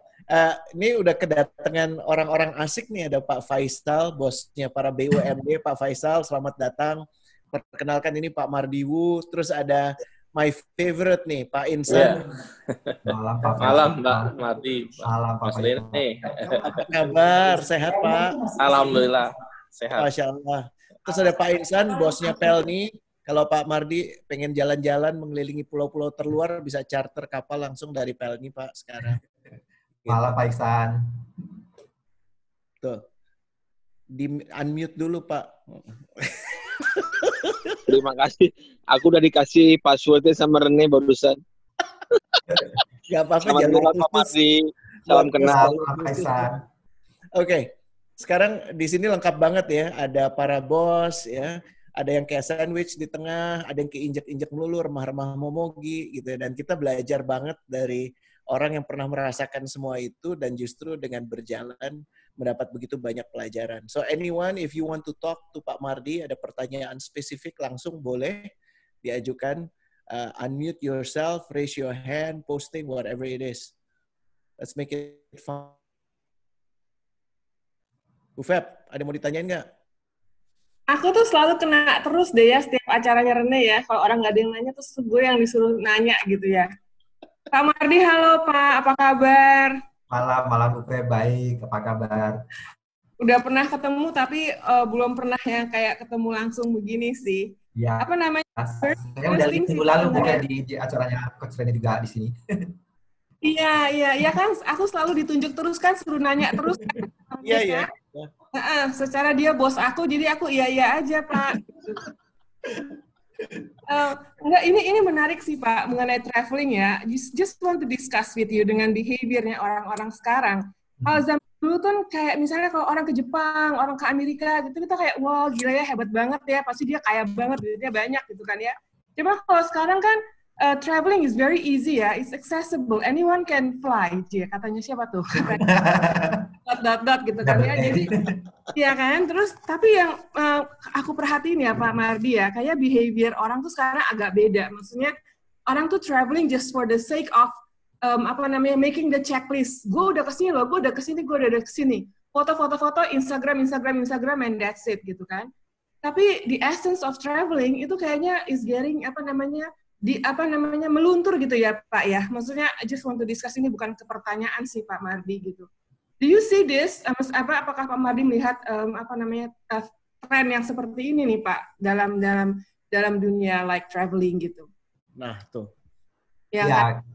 Ini udah kedatangan orang-orang asik nih. Ada Pak Faisal, bosnya para BUMD. Pak Faisal, selamat datang. Perkenalkan ini Pak Mardiwu. Terus ada my favorite nih, Pak Insan. Malam Pak Faisal. Malam Mbak Mardi. Malam Pak Faisal. Apa kabar? Sehat Pak? Alhamdulillah sehat. Masya Allah. Terus ada Pak Insan, bosnya Pelni. Kalau Pak Mardi pengen jalan-jalan mengelilingi pulau-pulau terluar, bisa charter kapal langsung dari Pelni Pak sekarang. Malam Pak Iksan. Tuh. Di unmute dulu Pak. Terima kasih. Aku udah dikasih passwordnya sama Rene barusan. Gak apa-apa. Selamat kenal Pak Mardi. Salam kenal. Pak Iksan. Oke. Sekarang di sini lengkap banget ya. Ada para bos ya. Ada yang kayak sandwich di tengah. Ada yang keinjek-injek melulu, remah-remah momogi gitu ya. Dan kita belajar banget dari orang yang pernah merasakan semua itu dan justru dengan berjalan mendapat begitu banyak pelajaran. So anyone, if you want to talk to Pak Mardi, ada pertanyaan spesifik langsung boleh diajukan. Unmute yourself, raise your hand, posting, whatever it is. Let's make it fun. Bu Feb, ada mau ditanyain nggak? Aku tuh selalu kena terus deh ya setiap acaranya Rene ya. Kalau orang nggak ada yang nanya, terus gue yang disuruh nanya gitu ya. Pak Mardi, halo Pak, apa kabar? Malam Bu Feb, baik, apa kabar? Udah pernah ketemu tapi belum pernah yang kayak ketemu langsung begini sih. Ya. Apa namanya? Saya udah minggu lalu bukan di acaranya Coach Rene juga di sini. Iya kan, aku selalu ditunjuk terus kan, suruh nanya terus. Iya. Secara dia bos aku, jadi aku iya aja Pak. Enggak, ini menarik sih Pak mengenai traveling ya. Just want to discuss with you dengan behaviornya orang-orang sekarang. Kalau zaman dulu kan kayak misalnya kalau orang ke Jepang, orang ke Amerika gitu kita kayak wah gila ya hebat banget ya, pasti dia kaya banget, duitnya banyak gitu kan ya. Cuma kalau sekarang kan traveling is very easy ya, it's accessible, anyone can fly. Katanya siapa tuh? Gitu kan ya. Jadi iya kan, terus tapi yang aku perhatiin ya Pak Mardi ya, kayak behavior orang tuh sekarang agak beda. Maksudnya orang tuh traveling just for the sake of making the checklist. Gue udah kesini loh, gue udah kesini. Foto, Instagram, and that's it gitu kan. Tapi the essence of traveling itu kayaknya is getting meluntur gitu ya Pak ya. Maksudnya I just want to discuss, ini bukan ke pertanyaan sih Pak Mardi gitu. Do you see this? Apakah Pak Mardi melihat tren yang seperti ini nih Pak dalam dunia like traveling gitu? Nah tuh. Ya,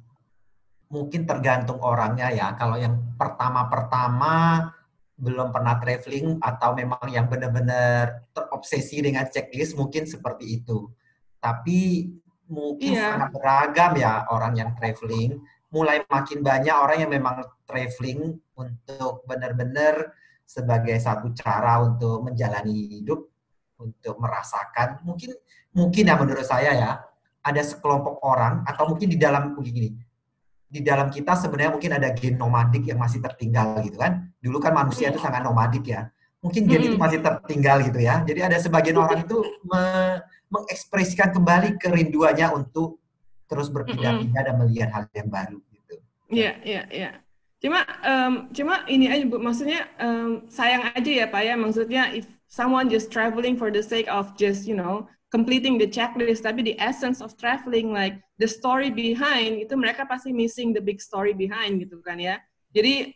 mungkin tergantung orangnya ya. Kalau yang pertama belum pernah traveling atau memang yang benar-benar terobsesi dengan checklist mungkin seperti itu. Tapi mungkin sangat beragam ya orang yang traveling. Mulai makin banyak orang yang memang traveling untuk benar-benar sebagai satu cara untuk menjalani hidup, untuk merasakan. Mungkin ya menurut saya ya, ada sekelompok orang atau mungkin di dalam kita sebenarnya mungkin ada gen nomadik yang masih tertinggal gitu kan. Dulu kan manusia itu sangat nomadik ya. Mungkin gen itu masih tertinggal gitu ya. Jadi ada sebagian orang itu mengekspresikan kembali kerinduannya untuk terus berpindah-pindah dan melihat hal yang baru gitu. Iya. Cuma ini aja Bu, maksudnya sayang aja ya Pak ya, maksudnya if someone just traveling for the sake of just completing the checklist, tapi the essence of traveling like the story behind itu mereka pasti missing the big story behind gitu kan ya. Jadi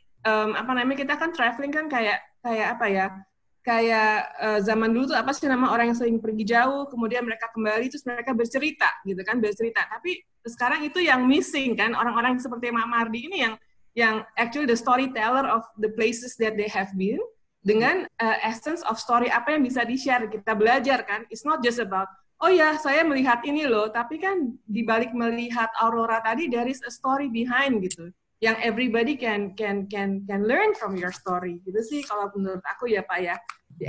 kita kan traveling kan kayak apa ya? Kayak zaman dulu tuh apa sih nama orang yang sering pergi jauh, kemudian mereka kembali terus mereka bercerita gitu kan, Tapi sekarang itu yang missing kan, orang-orang seperti Mak Mardi ini yang actually the storyteller of the places that they have been dengan essence of story apa yang bisa di-share, kita belajar kan. It's not just about oh ya saya melihat ini loh, tapi kan dibalik melihat aurora tadi there is a story behind gitu, yang everybody can learn from your story gitu sih kalau menurut aku ya Pak ya, di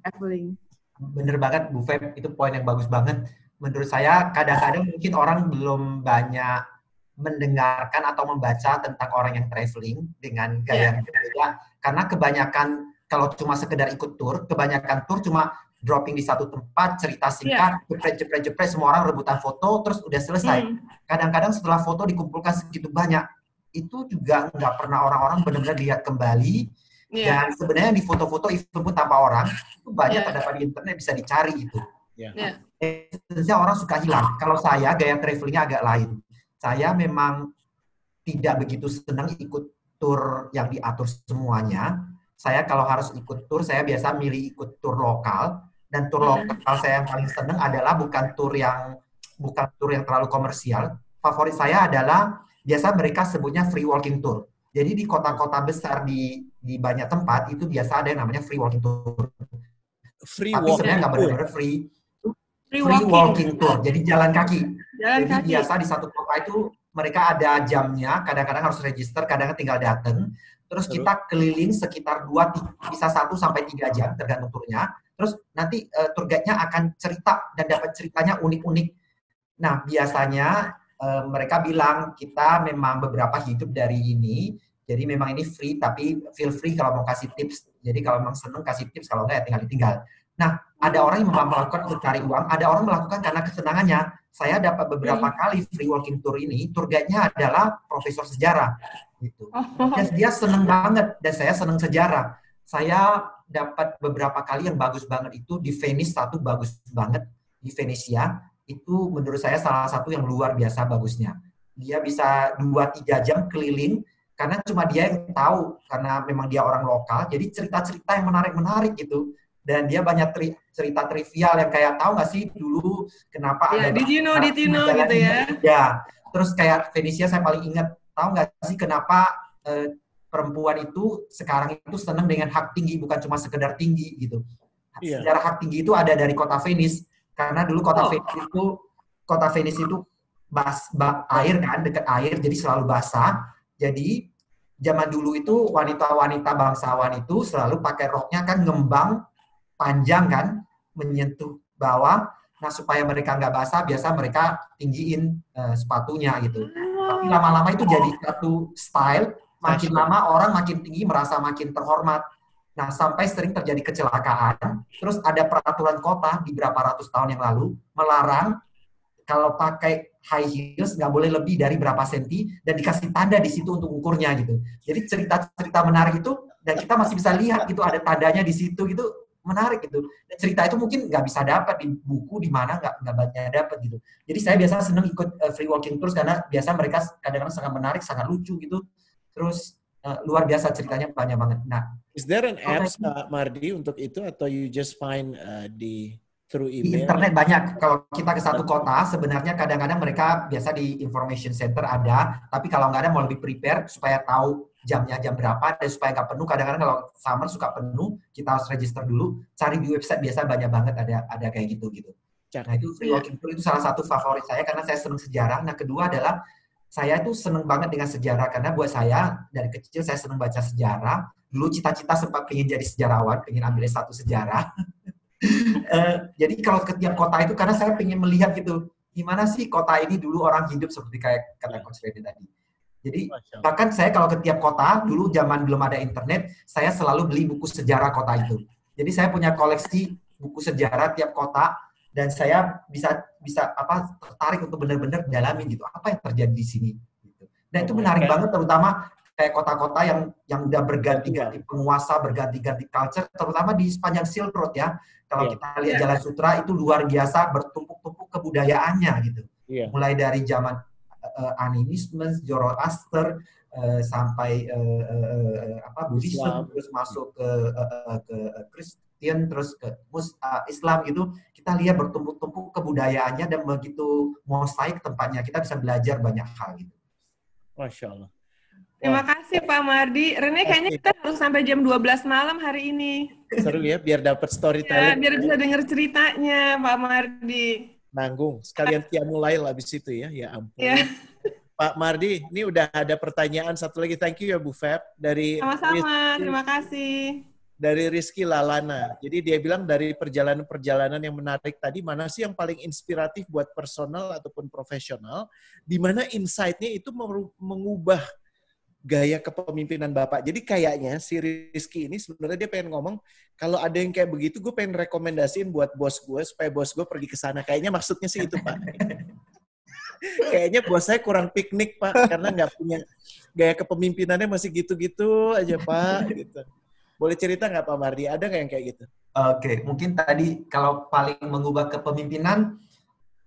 traveling. Bener banget Bu Feb, itu poin yang bagus banget. Menurut saya kadang-kadang mungkin orang belum banyak mendengarkan atau membaca tentang orang yang traveling dengan gaya yang berbeda, karena kebanyakan kalau cuma sekedar ikut tour, kebanyakan tour cuma dropping di satu tempat, cerita singkat, jepret, semua orang rebutan foto, terus udah selesai. Kadang-kadang setelah foto dikumpulkan segitu banyak, itu juga nggak pernah orang-orang benar-benar lihat kembali. Dan sebenarnya di foto-foto even pun tanpa orang, itu banyak terdapat di internet, bisa dicari itu. Sebenarnya orang suka hilang. Kalau saya, gaya travelingnya agak lain. Saya memang tidak begitu senang ikut tour yang diatur semuanya. Saya kalau harus ikut tour, saya biasa milih ikut tour lokal. Dan tour lokal saya yang paling senang adalah bukan tour yang terlalu komersial. Favorit saya adalah biasa mereka sebutnya free walking tour. Jadi di kota-kota besar di banyak tempat itu biasa ada yang namanya free walking tour. Tapi sebenarnya nggak benar-benar free walking tour. Jadi jalan kaki. Biasa di satu kota itu mereka ada jamnya, kadang-kadang harus register, kadang-kadang tinggal datang. Terus kita keliling sekitar 1 sampai 3 jam tergantung turnya. Terus nanti tour guide-nya akan cerita dan dapat ceritanya unik-unik. Nah, biasanya mereka bilang kita memang beberapa hidup dari ini, jadi memang ini free, tapi feel free kalau mau kasih tips. Jadi kalau memang seneng kasih tips, kalau enggak ya tinggal ditinggal. Nah, ada orang yang melakukan untuk cari uang, ada orang melakukan karena kesenangannya. Saya dapat beberapa kali free walking tour ini, tour guide-nya adalah profesor sejarah. Gitu. Dan dia seneng banget, dan saya seneng sejarah. Saya dapat beberapa kali yang bagus banget itu di Venice, satu bagus banget di Venesia. Itu menurut saya salah satu yang luar biasa bagusnya. Dia bisa 2-3 jam keliling, karena cuma dia yang tahu, karena memang dia orang lokal, jadi cerita-cerita yang menarik-menarik gitu. Dan dia banyak cerita trivial yang kayak tahu nggak sih dulu kenapa ada did you know gitu ya. Ya, terus kayak Venesia saya paling ingat, tahu nggak sih kenapa perempuan itu sekarang itu senang dengan hak tinggi, bukan cuma sekedar tinggi gitu. Sejarah hak tinggi itu ada dari kota Venice, karena dulu kota Venice itu kota Venice itu air kan, dekat air, jadi selalu basah. Jadi zaman dulu itu wanita-wanita bangsawan itu selalu pakai roknya kan ngembang panjang kan, menyentuh bawah. Nah supaya mereka nggak basah, biasa mereka tinggiin sepatunya gitu. Tapi lama-lama itu jadi satu style. Makin lama orang makin tinggi merasa makin terhormat. Nah, sampai sering terjadi kecelakaan. Terus ada peraturan kota di berapa ratus tahun yang lalu melarang kalau pakai high heels nggak boleh lebih dari berapa senti dan dikasih tanda di situ untuk ukurnya gitu. Jadi cerita-cerita menarik itu dan kita masih bisa lihat gitu ada tandanya di situ gitu, menarik gitu. Dan cerita itu mungkin nggak bisa dapat di buku di mana nggak banyak dapat gitu. Jadi saya biasa seneng ikut free walking tours karena biasa mereka kadang-kadang sangat menarik, sangat lucu gitu. Terus luar biasa ceritanya banyak banget. Nah, is there an apps Mardi untuk itu atau you just find through email? Di internet banyak. Kalau kita ke satu kota, sebenarnya kadang-kadang mereka biasa di information center ada, tapi kalau nggak ada mau lebih prepare supaya tahu jamnya jam berapa dan supaya nggak penuh. Kadang-kadang kalau summer suka penuh, kita harus register dulu. Cari di website biasa banyak banget ada kayak gitu. Nah itu free walking tour itu salah satu favorit saya karena saya senang sejarah. Nah kedua adalah saya tuh seneng banget dengan sejarah karena buat saya dari kecil saya seneng baca sejarah. Dulu cita-cita sempat pengen jadi sejarawan, pengen ambil S1 sejarah. Jadi kalau ke tiap kota itu karena saya pengen melihat gitu, gimana sih kota ini dulu orang hidup seperti kayak kata Coach Reddy tadi. Jadi bahkan saya kalau ke tiap kota dulu zaman belum ada internet, saya selalu beli buku sejarah kota itu. Jadi saya punya koleksi buku sejarah tiap kota. Dan saya bisa tertarik untuk benar-benar dalamin gitu apa yang terjadi di sini. Gitu. Dan itu menarik banget, terutama kayak kota-kota yang udah berganti-ganti penguasa, berganti-ganti culture, terutama di sepanjang Silk Road ya. Kalau kita lihat Jalan Sutra itu luar biasa bertumpuk-tumpuk kebudayaannya gitu. Mulai dari zaman animisme, Zoroaster sampai Buddhisme, terus masuk ke Kristen, terus ke Islam gitu, kita lihat bertumpuk-tumpuk kebudayaannya dan begitu mosaik tempatnya, kita bisa belajar banyak hal gitu. Masya Allah. Terima kasih Pak Mardi. Rene kayaknya kita harus sampai jam 12 malam hari ini. Seru ya, biar dapat storytelling. Ya, biar bisa dengar ceritanya Pak Mardi. Nanggung, sekalian mulai habis itu ya, ya ampun. Ya. Pak Mardi, ini udah ada pertanyaan satu lagi. Thank you ya Bu Feb. Dari sama-sama, terima kasih. Dari Rizky Lalana. Jadi dia bilang dari perjalanan-perjalanan yang menarik tadi, mana sih yang paling inspiratif buat personal ataupun profesional, di mana insight-nya itu mengubah gaya kepemimpinan Bapak. Jadi kayaknya si Rizky ini sebenarnya dia pengen ngomong, kalau ada yang kayak begitu, gue pengen rekomendasiin buat bos gue, supaya bos gue pergi ke sana. Kayaknya maksudnya sih itu, Pak. Kayaknya bos saya kurang piknik, Pak, karena nggak punya gaya kepemimpinannya masih gitu-gitu aja, Pak. Gitu. Boleh cerita nggak Pak Mardi? Ada nggak yang kayak gitu? Oke, mungkin tadi kalau paling mengubah kepemimpinan,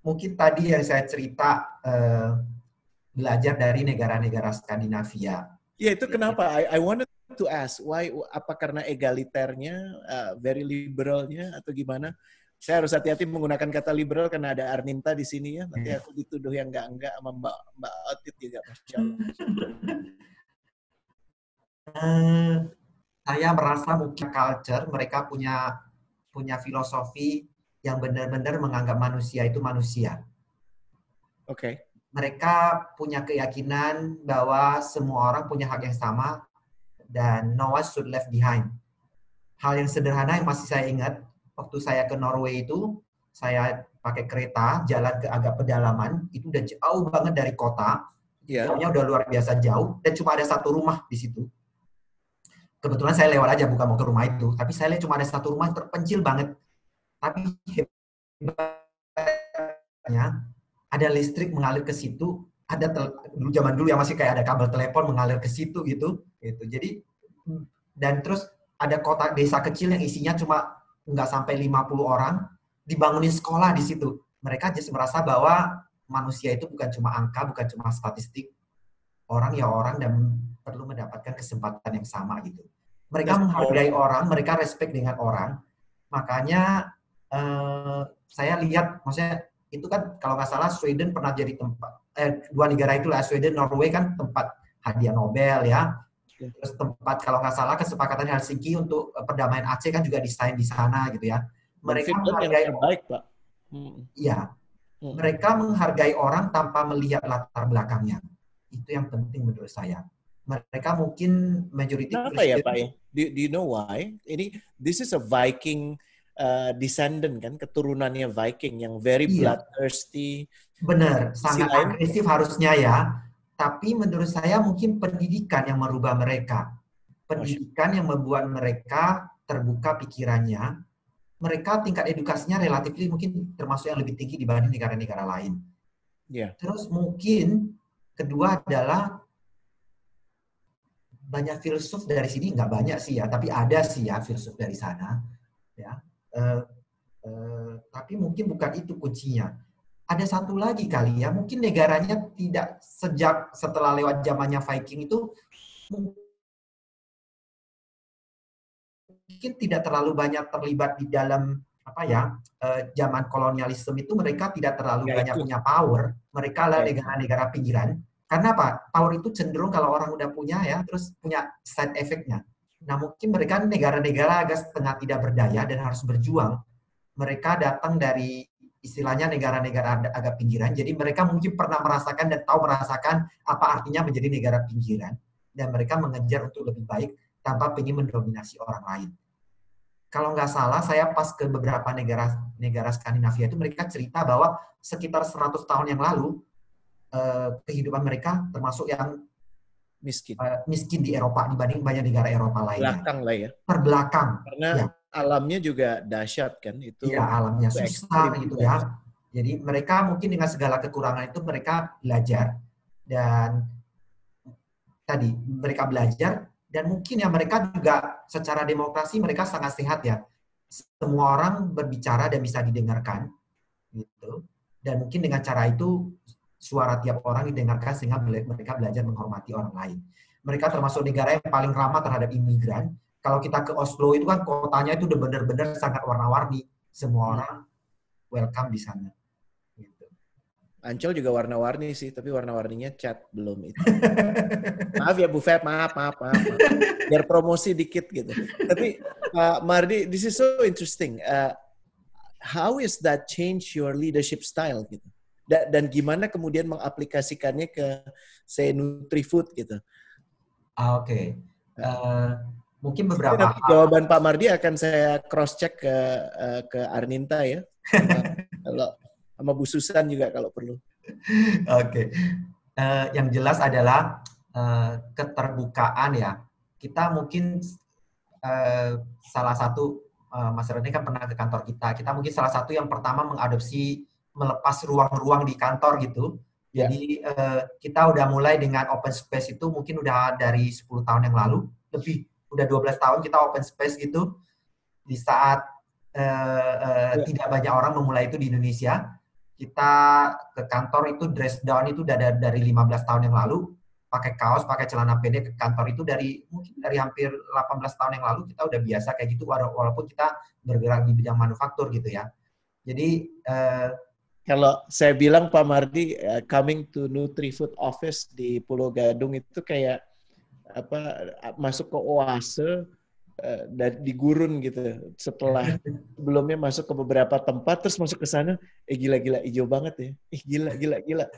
mungkin tadi yang saya cerita belajar dari negara-negara Skandinavia. Iya, itu kenapa? I wanted to ask, why? Apa karena egaliternya, very liberalnya, atau gimana? Saya harus hati-hati menggunakan kata liberal karena ada Arninta di sini ya. Nanti aku dituduh yang enggak sama Mbak Otit juga, Masya Allah. Saya merasa mungkin culture mereka punya filosofi yang benar-benar menganggap manusia itu manusia. Oke. Mereka punya keyakinan bahwa semua orang punya hak yang sama dan no one should left behind. Hal yang sederhana yang masih saya ingat waktu saya ke Norway itu, saya pakai kereta jalan ke agak pedalaman, itu udah jauh banget dari kota. Jauhnya udah luar biasa jauh dan cuma ada satu rumah di situ. Kebetulan saya lewat aja, bukan mau ke rumah itu. Tapi saya lihat cuma ada satu rumah terpencil banget. Tapi hebatnya, ada listrik mengalir ke situ. Ada zaman dulu yang masih kayak ada kabel telepon mengalir ke situ gitu. Jadi, dan terus ada kota desa kecil yang isinya cuma nggak sampai 50 orang. Dibangunin sekolah di situ. Mereka just merasa bahwa manusia itu bukan cuma angka, bukan cuma statistik. Orang ya orang dan perlu mendapatkan kesempatan yang sama gitu. Mereka menghargai orang, mereka respect dengan orang. Makanya saya lihat, maksudnya itu kan kalau nggak salah Sweden pernah jadi tempat, dua negara itulah Sweden, Norway kan tempat hadiah Nobel ya. Terus tempat kalau nggak salah kesepakatan Helsinki untuk perdamaian Aceh kan juga desain di sana gitu ya. Mereka menghargai yang terbaik, Pak. Iya. Mereka menghargai orang tanpa melihat latar belakangnya. Itu yang penting menurut saya. Mereka mungkin majority Kenapa ya Christian. Pak ya? Do you know why? This is a Viking descendant kan, keturunannya Viking yang very bloodthirsty. Benar, sangat lain, agresif harusnya ya. Tapi menurut saya mungkin pendidikan yang merubah mereka. Pendidikan yang membuat mereka terbuka pikirannya. Mereka tingkat edukasinya relatif mungkin termasuk yang lebih tinggi dibanding negara-negara lain. Terus mungkin kedua adalah banyak filsuf dari sini, nggak banyak sih ya, tapi ada sih ya filsuf dari sana. Ya, tapi mungkin bukan itu kuncinya. Ada satu lagi kali ya, mungkin negaranya tidak setelah lewat zamannya Viking itu mungkin tidak terlalu banyak terlibat di dalam zaman kolonialisme itu. Mereka tidak terlalu banyak punya power. Mereka adalah negara-negara pinggiran. Karena apa? Power itu cenderung kalau orang udah punya ya, terus punya side effect-nya. Nah mungkin mereka negara-negara agak setengah tidak berdaya dan harus berjuang. Mereka datang dari istilahnya negara-negara agak pinggiran. Jadi mereka mungkin pernah merasakan dan tahu merasakan apa artinya menjadi negara pinggiran. Dan mereka mengejar untuk lebih baik tanpa ingin mendominasi orang lain. Kalau nggak salah, saya pas ke beberapa negara Skandinavia itu mereka cerita bahwa sekitar 100 tahun yang lalu, kehidupan mereka termasuk yang miskin di Eropa dibanding banyak negara Eropa lainnya. Belakang lah ya. Terbelakang. Karena alamnya juga dahsyat kan. Iya, alamnya susah gitu ya. Jadi mereka mungkin dengan segala kekurangan itu mereka belajar. Dan tadi mereka belajar. Dan mungkin ya mereka juga secara demokrasi mereka sangat sehat ya. Semua orang berbicara dan bisa didengarkan. Gitu. Dan mungkin dengan cara itu suara tiap orang didengarkan sehingga mereka belajar menghormati orang lain. Mereka termasuk negara yang paling ramah terhadap imigran. Kalau kita ke Oslo itu kan kotanya itu udah benar-benar sangat warna-warni. Semua orang welcome di sana. Gitu. Ancol juga warna-warni sih, tapi warna-warninya cat belum itu. Maaf ya Bu Feb, maaf. Biar promosi dikit gitu. Tapi Pak Mardi, this is so interesting. How is that change your leadership style gitu? Dan gimana kemudian mengaplikasikannya ke say Nutrifood gitu? Oke. Mungkin beberapa jawaban Pak Mardi akan saya cross check ke Arninta ya. Kalau sama Bu Susan juga kalau perlu. Oke. Yang jelas adalah keterbukaan ya. Kita mungkin salah satu Mas Rene kan pernah ke kantor kita. Kita mungkin salah satu yang pertama mengadopsi melepas ruang-ruang di kantor gitu. Jadi kita udah mulai dengan open space itu mungkin udah dari 10 tahun yang lalu. Lebih, udah 12 tahun kita open space gitu. Di saat tidak banyak orang memulai itu di Indonesia. Kita ke kantor itu dress down itu udah dari 15 tahun yang lalu. Pakai kaos, pakai celana pendek ke kantor itu mungkin dari hampir 18 tahun yang lalu kita udah biasa kayak gitu walaupun kita bergerak di bidang manufaktur gitu ya. Jadi kalau saya bilang Pak Mardi coming to Nutrifood office di Pulau Gadung itu kayak masuk ke oase di gurun gitu. Setelah sebelumnya masuk ke beberapa tempat terus masuk ke sana, gila hijau banget ya. Gila.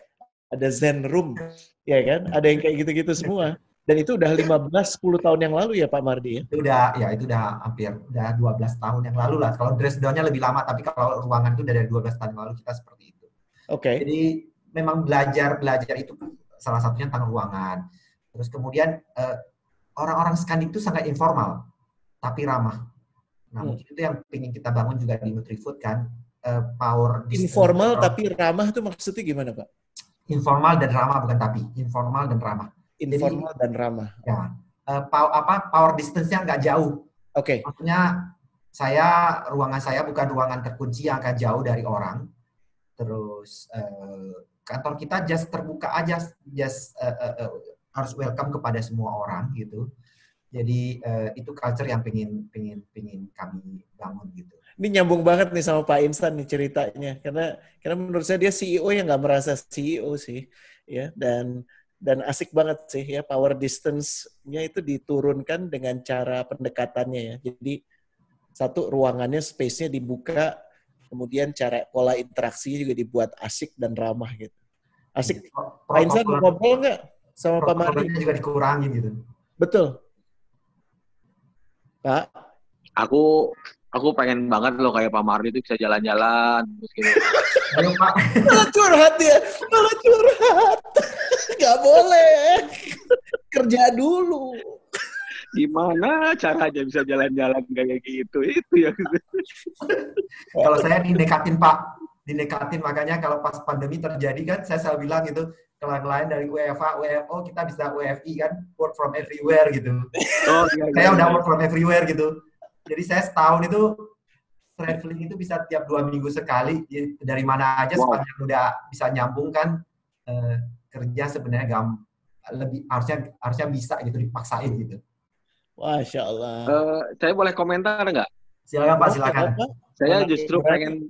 Ada Zen room, ya kan? Ada yang kayak gitu-gitu semua. Dan itu udah 15-10 tahun yang lalu ya Pak Mardi ya? Itu udah hampir 12 tahun yang lalu lah. Kalau dress down-nya lebih lama, tapi kalau ruangan itu udah dari 12 tahun yang lalu kita seperti itu. Oke. Jadi memang belajar itu salah satunya tentang ruangan. Terus kemudian orang-orang Skandinav itu sangat informal, tapi ramah. Nah, mungkin itu yang ingin kita bangun juga di Nutrifood kan. Power informal tapi ramah itu maksudnya gimana Pak? Informal dan ramah, bukan tapi. Informal dan ramah. Informal dan ramah. Ya. Power distance-nya nggak jauh. Oke. Maksudnya ruangan saya bukan ruangan terkunci yang akan jauh dari orang. Terus kantor kita just terbuka aja, harus welcome kepada semua orang gitu. Jadi itu culture yang pengen kami bangun gitu. Ini nyambung banget nih sama Pak Insan nih ceritanya, karena menurut saya dia CEO yang nggak merasa CEO sih, ya, dan asik banget sih ya, power distance-nya itu diturunkan dengan cara pendekatannya ya. Jadi satu, ruangannya space-nya dibuka kemudian cara pola interaksinya juga dibuat asik dan ramah gitu. Asik. Pro- Pak Insan protokol- ngobrol nggak sama Pak Mardi? protokolnya juga dikurangin gitu. Betul. Pak? Aku pengen banget loh kayak Pak Mardi itu bisa jalan-jalan terus gitu. Ayo Pak. Malah curhat dia. Malah curhat. Nggak boleh. Kerja dulu. Gimana caranya bisa jalan-jalan kayak gitu? Itu ya. Kalau saya dinekatin Pak, dinekatin, makanya kalau pas pandemi terjadi kan saya selalu bilang gitu, kalau yang lain dari WFA, WFO kita bisa WFI kan, work from everywhere gitu. Oh, iya, Saya iya, udah iya. work from everywhere gitu. Jadi saya setahun itu traveling itu bisa tiap 2 minggu sekali, dari mana aja Wow. sepanjang udah bisa nyambung kan, kerja sebenarnya lebih harusnya bisa gitu, dipaksain gitu. Masya Allah. Saya boleh komentar nggak? Silakan Pak, silakan. Saya Mana justru berani? pengen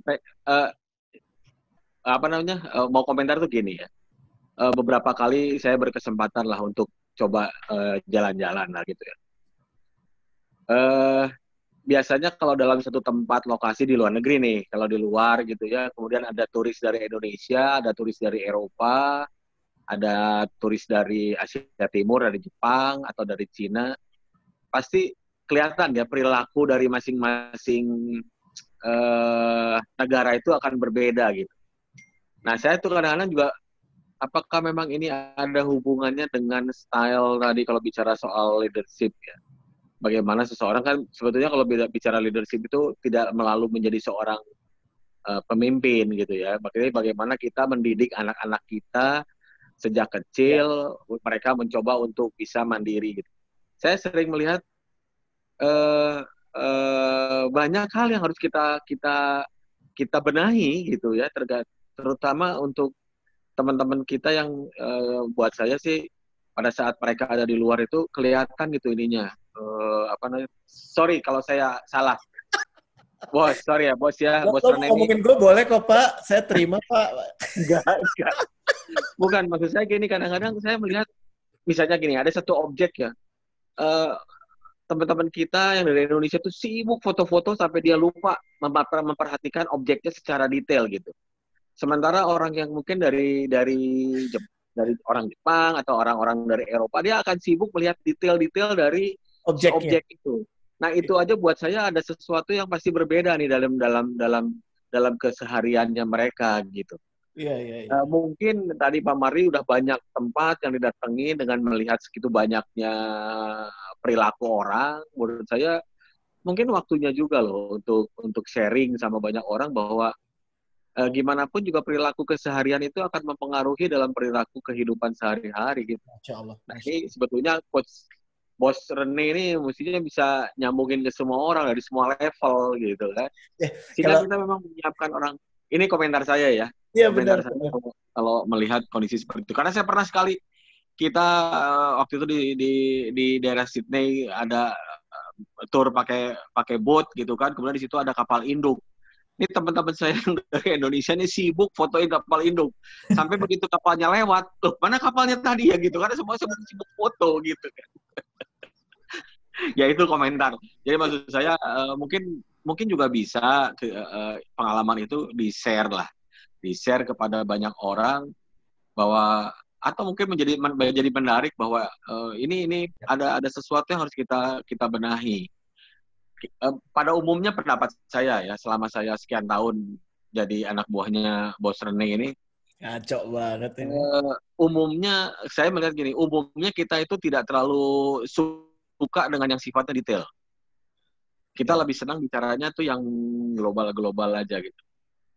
mau komentar tuh gini ya. Beberapa kali saya berkesempatan lah untuk coba jalan-jalan lah gitu ya. Biasanya kalau dalam satu tempat lokasi di luar negeri nih, kalau di luar gitu ya, kemudian ada turis dari Indonesia, ada turis dari Eropa, ada turis dari Asia Timur, dari Jepang atau dari Cina, pasti kelihatan ya perilaku dari masing-masing negara itu akan berbeda gitu. Nah, saya tuh kadang-kadang juga, apakah memang ini ada hubungannya dengan style tadi kalau bicara soal leadership ya? Bagaimana seseorang kan sebetulnya kalau bicara leadership itu tidak melulu menjadi seorang pemimpin gitu ya. Makanya bagaimana kita mendidik anak-anak kita sejak kecil, mereka mencoba untuk bisa mandiri gitu. Saya sering melihat banyak hal yang harus kita benahi gitu ya, terutama untuk teman-teman kita yang buat saya sih pada saat mereka ada di luar itu kelihatan gitu ininya. Sorry kalau saya salah. Bos, sorry ya bos ya. Bos Lo Rene ini. ngomongin gue boleh kok Pak. Saya terima Pak. Enggak. Bukan, maksud saya gini, kadang-kadang saya melihat, misalnya gini, ada satu objek ya. Teman-teman kita yang dari Indonesia tuh sibuk foto-foto sampai dia lupa memperhatikan objeknya secara detail gitu. Sementara orang yang mungkin dari orang Jepang atau orang-orang dari Eropa, dia akan sibuk melihat detail-detail dari objek itu. Nah, itu aja buat saya ada sesuatu yang pasti berbeda nih dalam kesehariannya mereka gitu. Iya. Mungkin tadi Pak Mari udah banyak tempat yang didatangi dengan melihat segitu banyaknya perilaku orang. Menurut saya mungkin waktunya juga loh untuk sharing sama banyak orang bahwa gimana pun juga perilaku keseharian itu akan mempengaruhi dalam perilaku kehidupan sehari-hari gitu. Masya Allah. Nah, ini sebetulnya Bos Rene ini mestinya bisa nyambungin ke semua orang dari semua level gitu kan. Sehingga kita memang menyiapkan orang. Ini komentar saya ya. Iya komentar benar. saya kalau melihat kondisi seperti itu. Karena saya pernah sekali kita waktu itu di daerah Sydney ada tour pakai boat gitu kan. Kemudian di situ ada kapal induk. Ini teman-teman saya yang dari Indonesia ini sibuk fotoin kapal induk. Sampai begitu kapalnya lewat, loh mana kapalnya tadi ya gitu. Karena semua sibuk foto gitu kan. Ya itu komentar. Jadi maksud saya mungkin juga bisa pengalaman itu di-share lah. Di-share kepada banyak orang bahwa atau mungkin menjadi menarik bahwa ini ada sesuatu yang harus kita benahi. Pada umumnya pendapat saya ya, selama saya sekian tahun jadi anak buahnya Bos Rene ini, ngaco banget ini. Umumnya saya melihat gini, umumnya kita itu tidak terlalu suka dengan yang sifatnya detail. Kita lebih senang bicaranya tuh yang global aja gitu.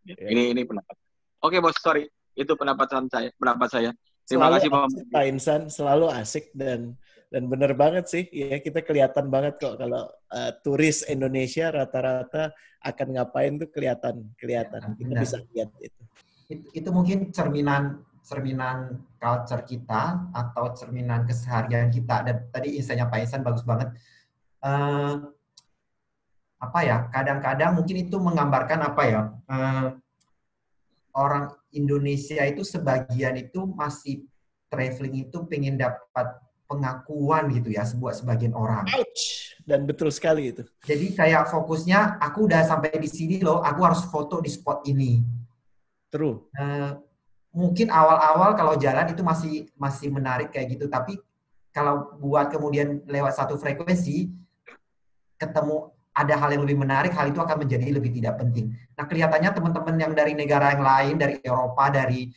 Ini pendapat. Oke bos, sorry, itu pendapat saya. Terima kasih Pak Insan, selalu asik dan benar banget sih. Ya kita kelihatan banget kok kalau turis Indonesia rata-rata akan ngapain tuh kelihatan. Kita bisa lihat itu. Itu mungkin cerminan culture kita atau cerminan keseharian kita. Dan tadi insight-nya Pak Insan bagus banget. Kadang-kadang mungkin itu menggambarkan orang Indonesia itu sebagian itu masih traveling itu pengen dapat pengakuan gitu ya buat sebagian orang. Ouch. Dan betul sekali itu. Jadi kayak fokusnya, aku udah sampai di sini loh, aku harus foto di spot ini. True. Mungkin awal-awal kalau jalan itu masih menarik kayak gitu, tapi kalau buat kemudian lewat satu frekuensi, ketemu ada hal yang lebih menarik, hal itu akan menjadi lebih tidak penting. Nah, kelihatannya teman-teman yang dari negara yang lain, dari Eropa, dari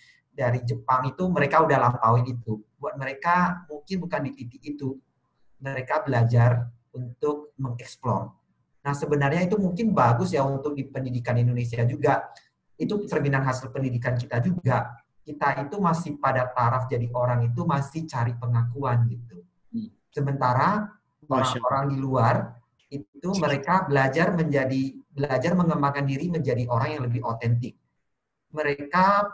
Jepang itu, mereka udah lampauin itu. Buat mereka mungkin bukan di titik itu. Mereka belajar untuk mengeksplor. Nah, sebenarnya itu mungkin bagus ya untuk di pendidikan Indonesia juga. Itu cerminan hasil pendidikan kita juga. Kita itu masih pada taraf jadi orang itu masih cari pengakuan gitu. Sementara orang-orang di luar itu mereka belajar mengembangkan diri menjadi orang yang lebih otentik. Mereka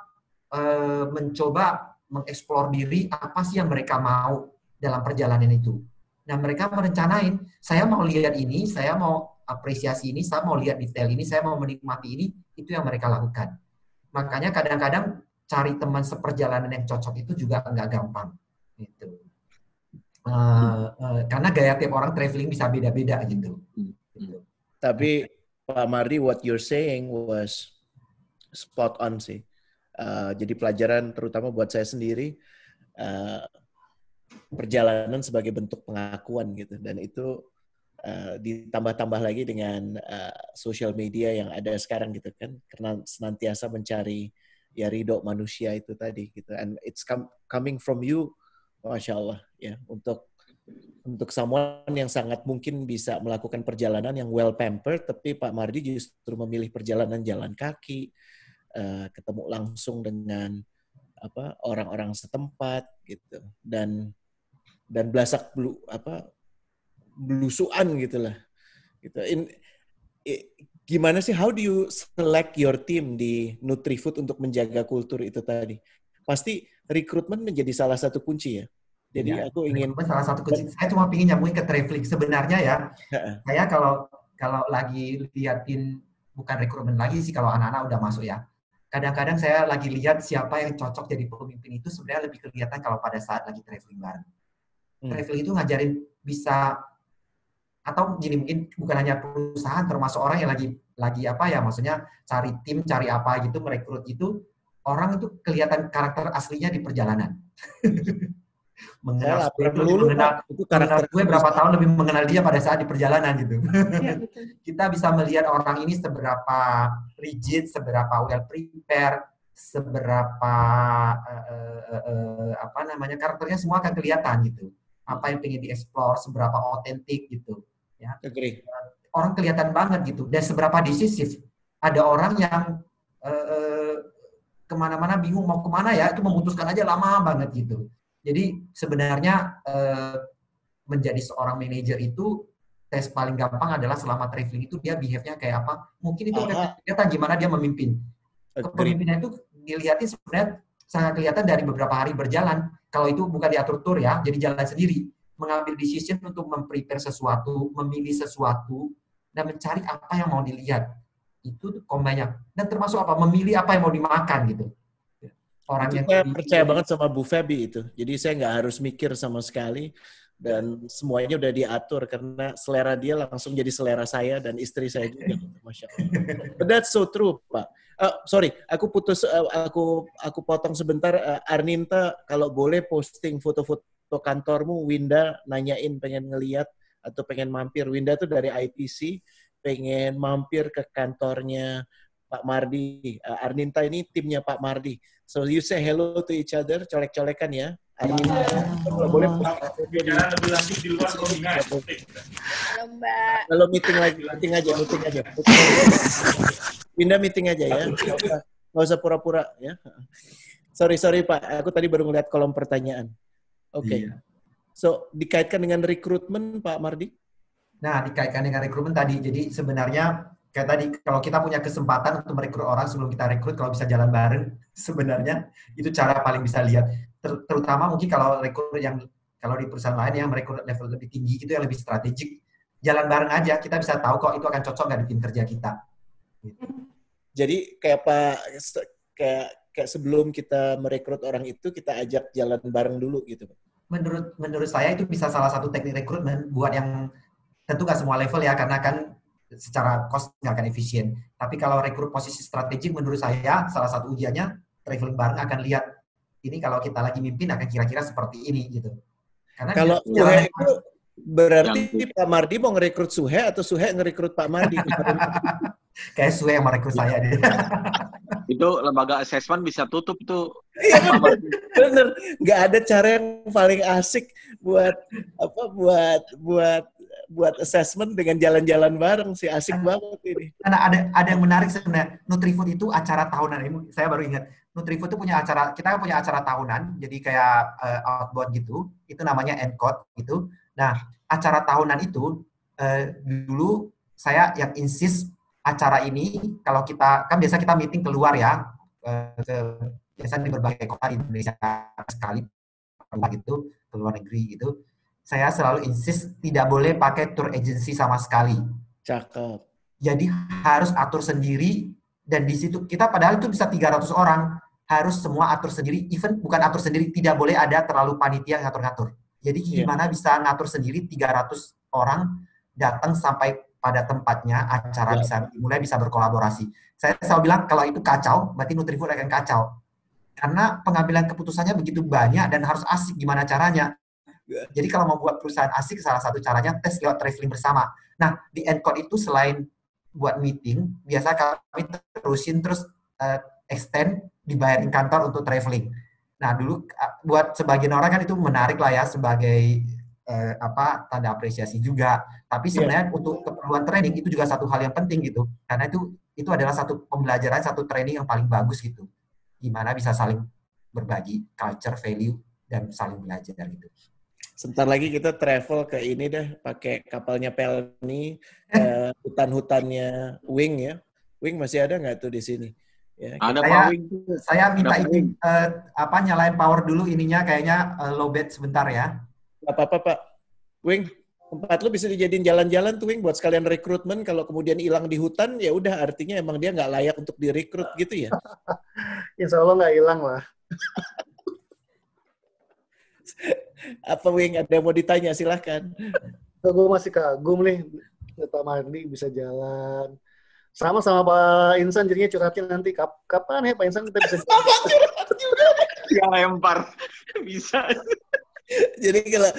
mencoba mengeksplor diri apa sih yang mereka mau dalam perjalanan itu. Nah, mereka merencanain, saya mau lihat ini, saya mau apresiasi ini, saya mau lihat detail ini, saya mau menikmati ini, itu yang mereka lakukan. Makanya kadang-kadang cari teman seperjalanan yang cocok itu juga nggak gampang. Gitu. Karena gaya tiap orang traveling bisa beda-beda gitu. Tapi Pak Mardi, what you're saying was spot on sih. Jadi pelajaran terutama buat saya sendiri, perjalanan sebagai bentuk pengakuan gitu, dan itu ditambah-tambah lagi dengan social media yang ada sekarang gitu kan, karena senantiasa mencari ya ridho manusia itu tadi gitu, and it's coming from you, Masya Allah ya, untuk someone yang sangat mungkin bisa melakukan perjalanan yang well pampered, tapi Pak Mardi justru memilih perjalanan jalan kaki, ketemu langsung dengan orang-orang setempat gitu, dan belasak belusuan gitulah gitu. Gimana sih, how do you select your team di Nutrifood untuk menjaga kultur itu tadi? Pasti rekrutmen menjadi salah satu kunci ya. Jadi ya, aku ingin salah satu kunci. Saya cuma ingin nyambungin ke traveling sebenarnya ya. Saya kalau lagi liatin, bukan rekrutmen lagi sih kalau anak-anak udah masuk ya. Kadang-kadang saya lagi lihat siapa yang cocok jadi pemimpin itu sebenarnya lebih kelihatan kalau pada saat lagi traveling bareng. Traveling itu ngajarin bisa, atau gini, mungkin bukan hanya perusahaan, termasuk orang yang lagi apa ya, maksudnya cari tim, cari apa gitu, merekrut itu, orang itu kelihatan karakter aslinya di perjalanan. mengenal gue berapa tahun lebih mengenal dia pada saat di perjalanan gitu. Kita bisa melihat orang ini seberapa rigid, seberapa well prepared, seberapa karakternya semua akan kelihatan gitu. Apa yang pengen dieksplor, seberapa otentik gitu. Ya. Orang kelihatan banget gitu, dan seberapa decisif. Ada orang yang kemana-mana bingung mau kemana ya, itu memutuskan aja lama banget gitu. Jadi sebenarnya menjadi seorang manajer itu tes paling gampang adalah selama traveling itu dia behave-nya kayak apa. Mungkin itu kelihatan gimana dia memimpin. Kepemimpinan itu dilihatin sebenarnya sangat kelihatan dari beberapa hari berjalan. Kalau itu bukan diatur tur ya, jadi jalan sendiri. Mengambil decision untuk memprepare sesuatu, memilih sesuatu, dan mencari apa yang mau dilihat. Itu kombinnya. Dan termasuk apa? Memilih apa yang mau dimakan gitu. Orang yang saya percaya banget sama Bu Febi itu. Jadi saya nggak harus mikir sama sekali, dan semuanya udah diatur karena selera dia langsung jadi selera saya dan istri saya juga. Masya Allah. But that's so true, Pak. Sorry, aku potong sebentar. Arninta, kalau boleh posting foto-foto kantormu. Winda nanyain pengen ngeliat atau pengen mampir. Winda tuh dari ITC, pengen mampir ke kantornya Pak Mardi. Arninta ini timnya Pak Mardi. So you say hello to each other, colek-colekan ya. Arninta, kalau boleh bicara lebih lanjut di luar ruangan. Halo Mbak. Kalau meeting aja. Winda meeting aja ya. Nggak usah pura-pura ya. Sorry Pak, aku tadi baru ngeliat kolom pertanyaan. Oke. Iya. So dikaitkan dengan rekrutmen Pak Mardi? Nah, dikaitkan dengan rekrutmen tadi. Jadi sebenarnya kayak tadi, kalau kita punya kesempatan untuk merekrut orang sebelum kita rekrut, kalau bisa jalan bareng, sebenarnya itu cara paling bisa lihat. Terutama mungkin kalau rekrut yang, kalau di perusahaan lain yang merekrut level lebih tinggi, itu yang lebih strategik. Jalan bareng aja, kita bisa tahu kok itu akan cocok nggak di tim kerja kita. Gitu. Jadi kayak sebelum kita merekrut orang itu, kita ajak jalan bareng dulu gitu. menurut saya itu bisa salah satu teknik rekrutmen buat yang tentu nggak semua level ya, karena kan secara cost nggak akan efisien. Tapi kalau rekrut posisi strategik, menurut saya salah satu ujiannya traveling bareng akan lihat ini kalau kita lagi mimpin akan kira-kira seperti ini gitu. Karena kalau Suhe itu berarti Pak Mardi mau ngerekrut Suhe atau Suhe ngerekrut Pak Mardi? Kayak Suhe yang merekrut saya deh. Itu lembaga assessment bisa tutup tuh. Iya, bener. Nggak ada cara yang paling asik buat assessment dengan jalan-jalan bareng sih, asik banget ini. Karena ada yang menarik sebenarnya. Nutrifood itu acara tahunan, ini saya baru ingat. Nutrifood itu punya acara, kita punya acara tahunan, jadi kayak outbound gitu. Itu namanya ENCODE gitu. Nah, acara tahunan itu dulu saya yang insist acara ini, kalau kita kan biasa kita meeting keluar ya, biasa di berbagai kota di Indonesia sekali gitu, ke luar negeri gitu. Saya selalu insist tidak boleh pakai tour agency sama sekali. Cakep. Jadi harus atur sendiri, dan di situ kita padahal itu bisa 300 orang, harus semua atur sendiri, even bukan atur sendiri, tidak boleh ada terlalu panitia yang ngatur-ngatur. Jadi gimana bisa ngatur sendiri 300 orang datang sampai pada tempatnya, acara bisa dimulai, bisa berkolaborasi. Saya selalu bilang kalau itu kacau, berarti Nutrifood akan kacau. Karena pengambilan keputusannya begitu banyak dan harus asik gimana caranya. Jadi kalau mau buat perusahaan asik, salah satu caranya tes lewat traveling bersama. Nah, di ENCODE itu selain buat meeting, biasa kami terusin terus extend dibayarin kantor untuk traveling. Nah, dulu buat sebagian orang kan itu menarik lah ya sebagai tanda apresiasi juga. Tapi sebenarnya untuk keperluan training itu juga satu hal yang penting gitu. Karena itu adalah satu pembelajaran, satu training yang paling bagus gitu. Gimana bisa saling berbagi culture, value, dan saling belajar gitu. Sebentar lagi kita travel ke ini deh, pakai kapalnya Pelni, hutan-hutannya Wing ya. Wing masih ada nggak tuh di sini? Ya, ada Pak Wing. Saya minta izin nyalain power dulu ininya, kayaknya lowbat sebentar ya. Nggak apa-apa Pak. Wing, tempat lu bisa dijadiin jalan-jalan tuh Wing buat sekalian rekrutmen. Kalau kemudian hilang di hutan, ya udah artinya emang dia nggak layak untuk direkrut gitu ya. Insya Allah nggak hilang lah. Apa Wing, ada yang mau ditanya, silahkan. Gue masih kagum nih, Pak Mardi bisa jalan. Sama Pak Insan, jadinya curhatnya nanti. Kapan ya Pak Insan kita bisa jalan? Curhat juga. Ya lempar. Bisa. Jadi kalau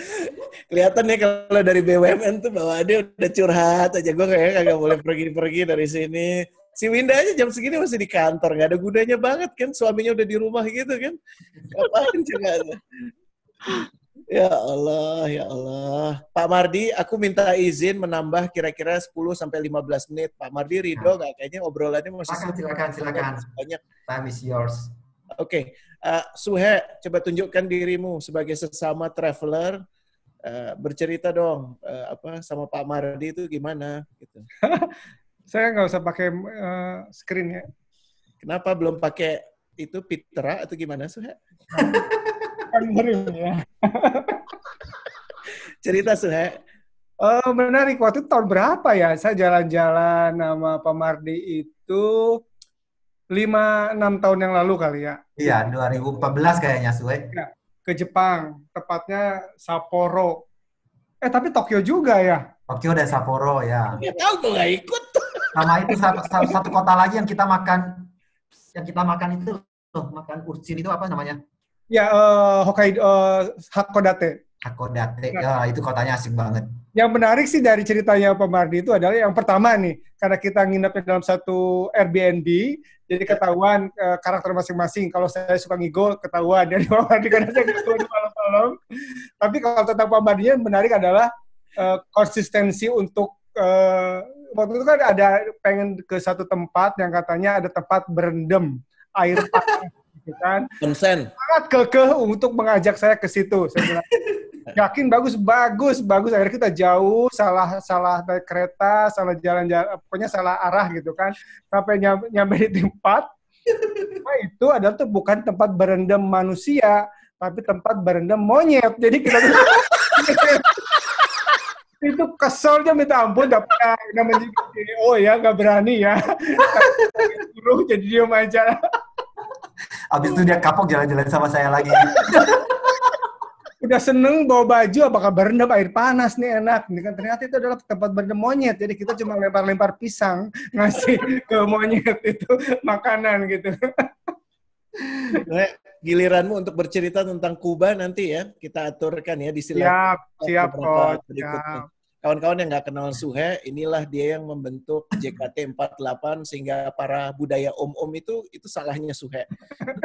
kelihatan ya kalau dari BUMN tuh bahwa dia udah curhat aja. Gue kayaknya kagak boleh pergi-pergi dari sini. Si Winda aja jam segini masih di kantor. Nggak ada gunanya banget kan. Suaminya udah di rumah gitu kan. Ngapain curhatnya? Ya Allah, ya Allah. Pak Mardi, aku minta izin menambah kira-kira 10-15 menit. Pak Mardi ridho nggak? Kayaknya obrolannya masih silakan. banyak. Time is yours. Oke. Suhe, coba tunjukkan dirimu sebagai sesama traveler. Bercerita dong, sama Pak Mardi itu gimana? Gitu. Saya nggak usah pakai screen ya. Kenapa belum pakai itu Pitra atau gimana, Suhe? Ya. Cerita Suhe. Menarik. Waktu itu tahun berapa ya? Saya jalan-jalan sama Pak Mardi itu 5-6 tahun yang lalu kali ya. Iya, 2014 kayaknya Suhe. Ya, ke Jepang, tepatnya Sapporo. Tapi Tokyo juga ya? Tokyo dan Sapporo ya. Nggak tahu, gue nggak ikut. Sama itu satu kota lagi yang kita makan itu loh, makan urchin itu apa namanya? Ya, Hokkaido, Hakodate. Hakodate, ya itu kotanya asik banget. Yang menarik sih dari ceritanya Pak Mardi itu adalah yang pertama nih, karena kita nginep dalam satu Airbnb, jadi ketahuan karakter masing-masing. Kalau saya suka ngigol, ketahuan dari Pak Mardi karena saya ngigol di malam-malam. Tapi kalau tentang Pak Mardi yang menarik adalah konsistensi untuk waktu itu kan ada pengen ke satu tempat yang katanya ada tempat berendam air panas. Kan? Konsen. Sangat kekeh untuk mengajak saya ke situ. Saya bilang, yakin bagus. Akhirnya kita jauh, salah naik kereta, salah jalan-jalan, pokoknya salah arah gitu kan. Sampai nyampe di tempat, itu adalah tuh bukan tempat berendam manusia, tapi tempat berendam monyet. Jadi kita itu keselnya minta ampun, tapi namanya ya nggak berani ya. Suruh jadi diam aja. Abis itu dia kapok jalan-jalan sama saya lagi. udah seneng bawa baju, apakah berendam air panas nih enak. Ini kan ternyata itu adalah tempat berendam monyet. Jadi kita cuma lempar-lempar pisang ngasih ke monyet itu makanan gitu. Nah, giliranmu untuk bercerita tentang Kuba nanti ya, kita aturkan ya di sila. Siap, Coach. Siap. Kawan-kawan yang nggak kenal Suhe, inilah dia yang membentuk JKT48 sehingga para budaya om-om itu salahnya Suhe.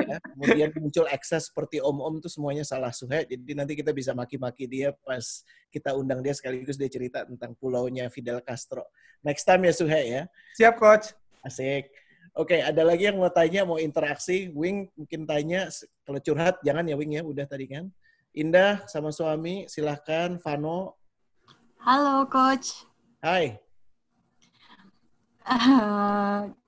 Ya. Kemudian muncul ekses seperti om-om itu semuanya salah Suhe. Jadi nanti kita bisa maki-maki dia pas kita undang dia sekaligus dia cerita tentang pulaunya Fidel Castro. Next time ya Suhe ya. Siap, Coach. Asik. Oke, ada lagi yang mau tanya, mau interaksi. Wing mungkin tanya, kalau curhat jangan ya Wing ya, udah tadi kan. Indah sama suami, silahkan. Vano. Halo, Coach. Hai.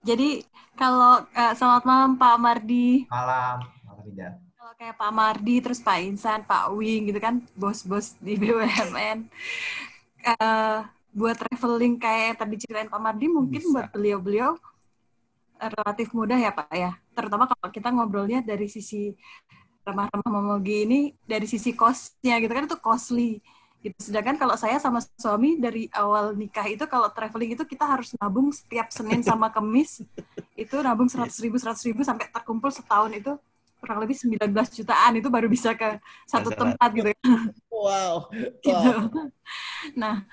Jadi kalau selamat malam Pak Mardi. Malam Indah. Kalau kayak Pak Mardi, terus Pak Insan, Pak Wing gitu kan, bos-bos di BUMN. Buat traveling kayak yang tadi ceritain Pak Mardi, mungkin buat beliau-beliau relatif mudah ya Pak ya. Terutama kalau kita ngobrolnya dari sisi ramah-ramah momogi ini, dari sisi cost-nya gitu kan, itu costly. Gitu. Sedangkan kalau saya sama suami dari awal nikah itu kalau traveling itu kita harus nabung setiap Senin sama Kamis itu nabung 100.000 sampai terkumpul setahun itu kurang lebih 19 jutaan itu baru bisa ke satu tempat gitu. Wow. Gitu. Nah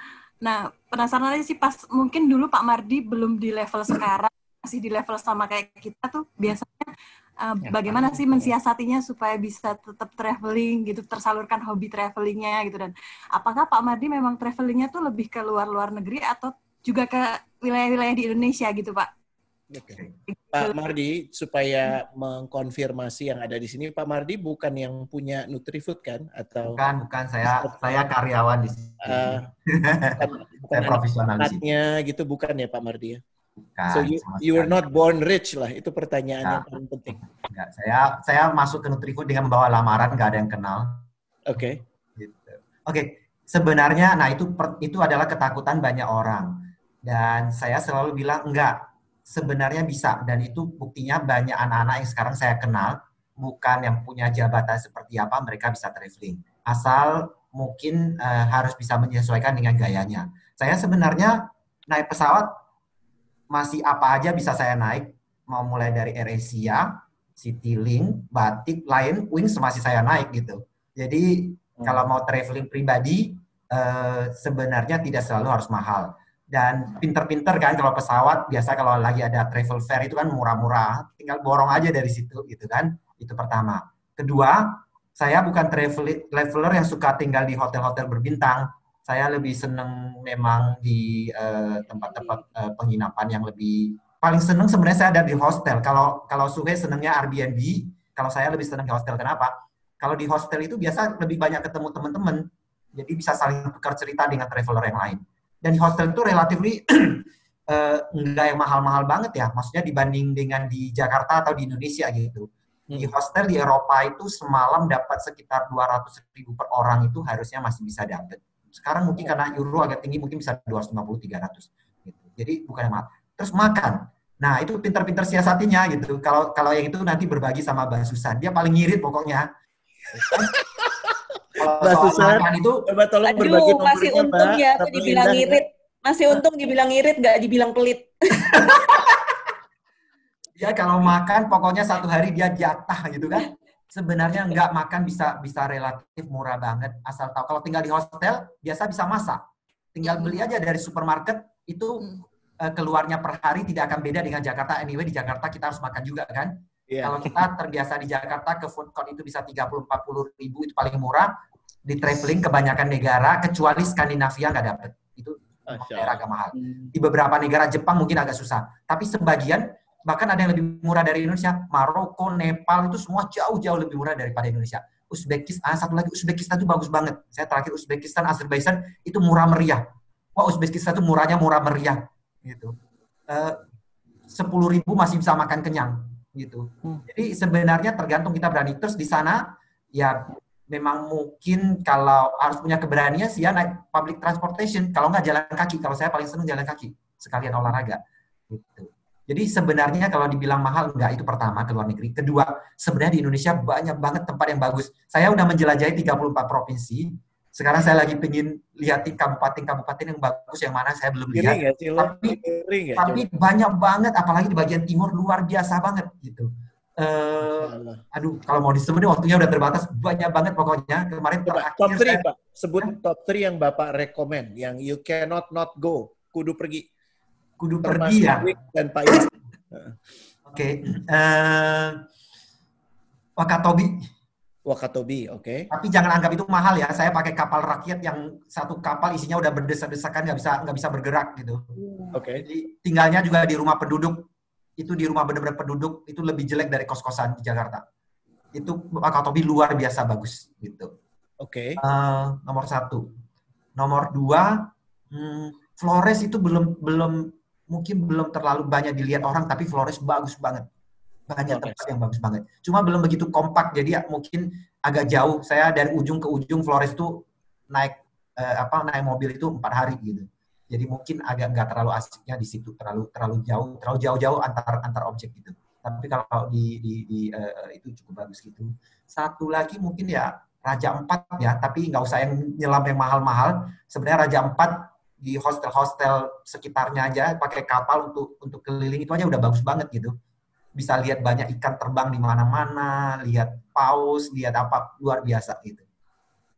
penasaran aja sih pas mungkin dulu Pak Mardi belum di level sekarang masih di level sama kayak kita tuh biasanya bagaimana sih mensiasatinya supaya bisa tetap traveling gitu, tersalurkan hobi travelingnya gitu, dan apakah Pak Mardi memang travelingnya tuh lebih ke luar negeri atau juga ke wilayah-wilayah di Indonesia gitu Pak? Okay. Pak Mardi, supaya mengkonfirmasi yang ada di sini, Pak Mardi bukan yang punya Nutrifood kan? Atau bukan saya karyawan di sini. Bukan profesional di sini. Gitu bukan ya Pak Mardi ya? Bukan, so you were not born rich lah, itu pertanyaan yang paling penting. Enggak, saya masuk ke Nutrifood dengan membawa lamaran, nggak ada yang kenal. Oke. Gitu. Oke, sebenarnya, nah itu adalah ketakutan banyak orang, dan saya selalu bilang enggak, sebenarnya bisa, dan itu buktinya banyak anak-anak yang sekarang saya kenal, bukan yang punya jabatan seperti apa, mereka bisa traveling, asal mungkin harus bisa menyesuaikan dengan gayanya. Saya sebenarnya naik pesawat masih apa aja bisa saya naik, mau mulai dari AirAsia, Citylink, Batik, Lion, Wings masih saya naik gitu. Jadi kalau mau traveling pribadi sebenarnya tidak selalu harus mahal. Dan pinter-pinter kan kalau pesawat, biasa kalau lagi ada travel fair itu kan murah-murah, tinggal borong aja dari situ gitu kan. Itu pertama. Kedua, saya bukan traveler yang suka tinggal di hotel-hotel berbintang. Saya lebih seneng memang di tempat-tempat penginapan yang lebih, paling seneng sebenarnya saya ada di hostel. Kalau Suhe senengnya Airbnb, kalau saya lebih seneng di hostel. Kenapa? Kalau di hostel itu biasa lebih banyak ketemu teman-teman, jadi bisa saling tukar cerita dengan traveler yang lain. Dan di hostel itu relatif nggak yang mahal-mahal banget ya, maksudnya dibanding dengan di Jakarta atau di Indonesia gitu. Di hostel di Eropa itu semalam dapat sekitar 200.000 per orang, itu harusnya masih bisa dapat. Sekarang mungkin karena euro agak tinggi mungkin bisa 250-300 gitu. Jadi bukan yang mahal. Terus makan. Nah, itu pintar-pintar siasatinya gitu. Kalau yang itu nanti berbagi sama Mbak Susan. Dia paling ngirit pokoknya. Kalau Mbak Susan itu coba tolong berbagi nomornya, masih untung ya aku dibilang ngirit. Masih untung dibilang ngirit, nggak dibilang pelit. Ya kalau makan pokoknya satu hari dia jatah gitu kan. Sebenarnya nggak makan bisa relatif murah banget, asal tahu. Kalau tinggal di hostel, biasa bisa masak. Tinggal beli aja dari supermarket, itu keluarnya per hari tidak akan beda dengan Jakarta. Anyway, di Jakarta kita harus makan juga kan. Yeah. Kalau kita terbiasa di Jakarta, ke food court itu bisa 30-40 ribu, itu paling murah. Di traveling kebanyakan negara, kecuali Skandinavia nggak dapet. Itu daerah agak mahal. Di beberapa negara, Jepang mungkin agak susah. Tapi sebagian, bahkan ada yang lebih murah dari Indonesia. Maroko, Nepal itu semua jauh-jauh lebih murah daripada Indonesia. Uzbekistan, satu lagi Uzbekistan itu bagus banget. Saya terakhir Uzbekistan, Azerbaijan itu murah meriah. Wah, Uzbekistan itu murahnya murah meriah gitu. 10.000 masih bisa makan kenyang gitu. Jadi sebenarnya tergantung kita berani. Terus di sana ya memang mungkin kalau harus punya keberanian sih ya naik public transportation. Kalau nggak jalan kaki. Kalau saya paling senang jalan kaki sekalian olahraga gitu. Jadi sebenarnya kalau dibilang mahal, enggak, itu pertama ke luar negeri. Kedua, sebenarnya di Indonesia banyak banget tempat yang bagus. Saya udah menjelajahi 34 provinsi. Sekarang saya lagi pengen lihatin kabupaten-kabupaten yang bagus yang mana saya belum lihat. Tapi banyak banget, apalagi di bagian timur luar biasa banget gitu. Aduh, kalau mau disebut waktunya udah terbatas, banyak banget pokoknya. Kemarin top 3 Pak, sebut top 3 yang Bapak rekomend, yang you cannot not go, kudu pergi. Pergi ya. Dan Pak Is. Oke, Wakatobi, oke. Tapi jangan anggap itu mahal ya. Saya pakai kapal rakyat yang satu kapal isinya udah berdesak-desakan, nggak bisa bergerak gitu. Oke. Jadi tinggalnya juga di rumah penduduk. Itu di rumah benar-benar penduduk itu lebih jelek dari kos-kosan di Jakarta. Itu Wakatobi luar biasa bagus gitu. Oke. Nomor 1. Nomor 2, Flores itu mungkin belum terlalu banyak dilihat orang, tapi Flores bagus banget. Banyak tempat yang bagus banget. Cuma belum begitu kompak, jadi mungkin agak jauh. Saya dari ujung ke ujung Flores itu naik mobil itu 4 hari gitu. Jadi mungkin agak nggak terlalu asiknya di situ, terlalu jauh antar objek gitu. Tapi kalau itu cukup bagus gitu. Satu lagi mungkin ya Raja Ampat ya, tapi nggak usah yang nyelam yang mahal-mahal. Sebenarnya Raja Ampat di hostel-hostel sekitarnya aja pakai kapal untuk keliling itu aja udah bagus banget gitu. Bisa lihat banyak ikan terbang di mana-mana, lihat paus, lihat apa, luar biasa gitu.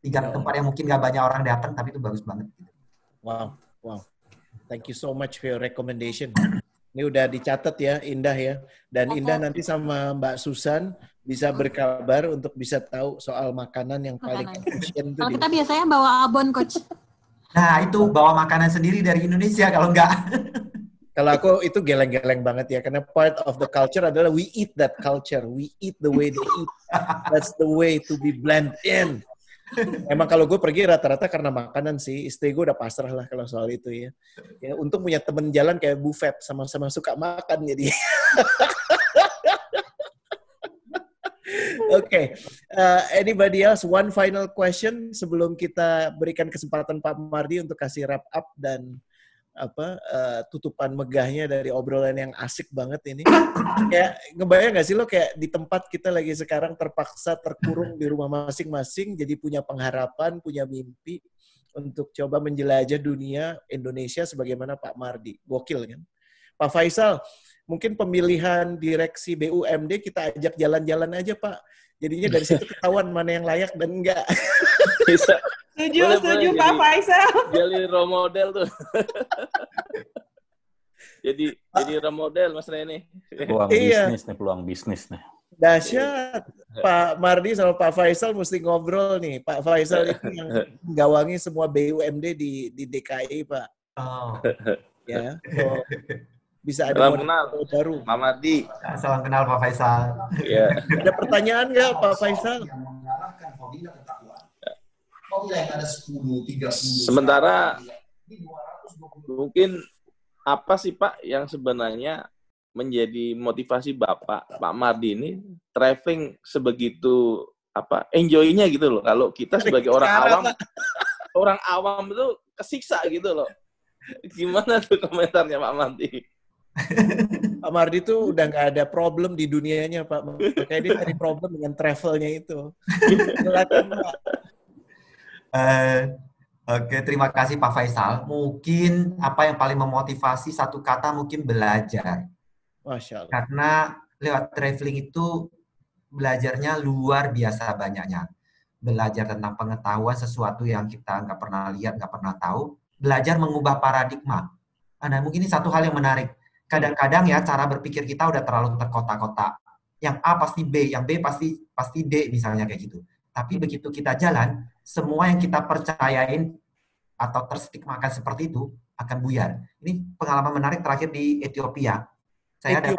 3 tempat yang mungkin nggak banyak orang datang, tapi itu bagus banget gitu. Wow. Thank you so much for your recommendation. Ini udah dicatat ya, Indah ya. Dan Indah nanti sama Mbak Susan bisa berkabar untuk bisa tahu soal makanan yang paling efisien. Kalau kita biasanya bawa abon, Coach. Nah, itu bawa makanan sendiri dari Indonesia kalau enggak. Kalau aku itu geleng-geleng banget ya, karena part of the culture adalah we eat that culture, we eat the way they eat. That's the way to be blend in. Emang kalau gue pergi rata-rata karena makanan sih, istri gue udah pasrah lah kalau soal itu ya. Untung punya temen jalan kayak Buffet, sama-sama suka makan jadi. Oke, anybody else? One final question sebelum kita berikan kesempatan Pak Mardi untuk kasih wrap up dan tutupan megahnya dari obrolan yang asik banget ini. Kayak ngebayang nggak sih lo kayak di tempat kita lagi sekarang terpaksa terkurung di rumah masing-masing, jadi punya pengharapan, punya mimpi untuk coba menjelajah dunia Indonesia sebagaimana Pak Mardi. Gokil kan? Pak Faisal, mungkin pemilihan direksi BUMD kita ajak jalan-jalan aja Pak. Jadinya dari situ ketahuan mana yang layak dan enggak. Bisa. Setuju Pak Faisal. Jadi role model tuh. jadi role model Mas Rene. Peluang bisnis nih. Dahsyat. Pak Mardi sama Pak Faisal mesti ngobrol nih. Pak Faisal itu yang menggawangi semua BUMD di DKI, Pak. Oh. Ya. So, bisa ada salam kenal baru. Pak Mardi. Salam kenal Pak Faisal. Ya. Ada pertanyaan nggak Pak Faisal? Sementara mungkin apa sih Pak yang sebenarnya menjadi motivasi Pak Mardi ini traveling sebegitu enjoy-nya gitu loh. Kalau kita sebagai orang awam itu kesiksa gitu loh. Gimana tuh komentarnya Pak Mardi? Pak Mardi tuh udah nggak ada problem di dunianya Pak. Makanya dia cari problem dengan travelnya itu. Silakan Pak. Oke, terima kasih Pak Faisal. Mungkin apa yang paling memotivasi satu kata mungkin belajar. Masya Allah. Karena lewat traveling itu belajarnya luar biasa banyaknya. Belajar tentang pengetahuan sesuatu yang kita nggak pernah lihat, nggak pernah tahu. Belajar mengubah paradigma. Nah, mungkin ini satu hal yang menarik. Kadang-kadang ya cara berpikir kita udah terlalu terkotak-kotak. Yang A pasti B, yang B pasti D misalnya kayak gitu. Tapi begitu kita jalan, semua yang kita percayain atau terstigmakan seperti itu akan buyar. Ini pengalaman menarik terakhir di Ethiopia. Saya 2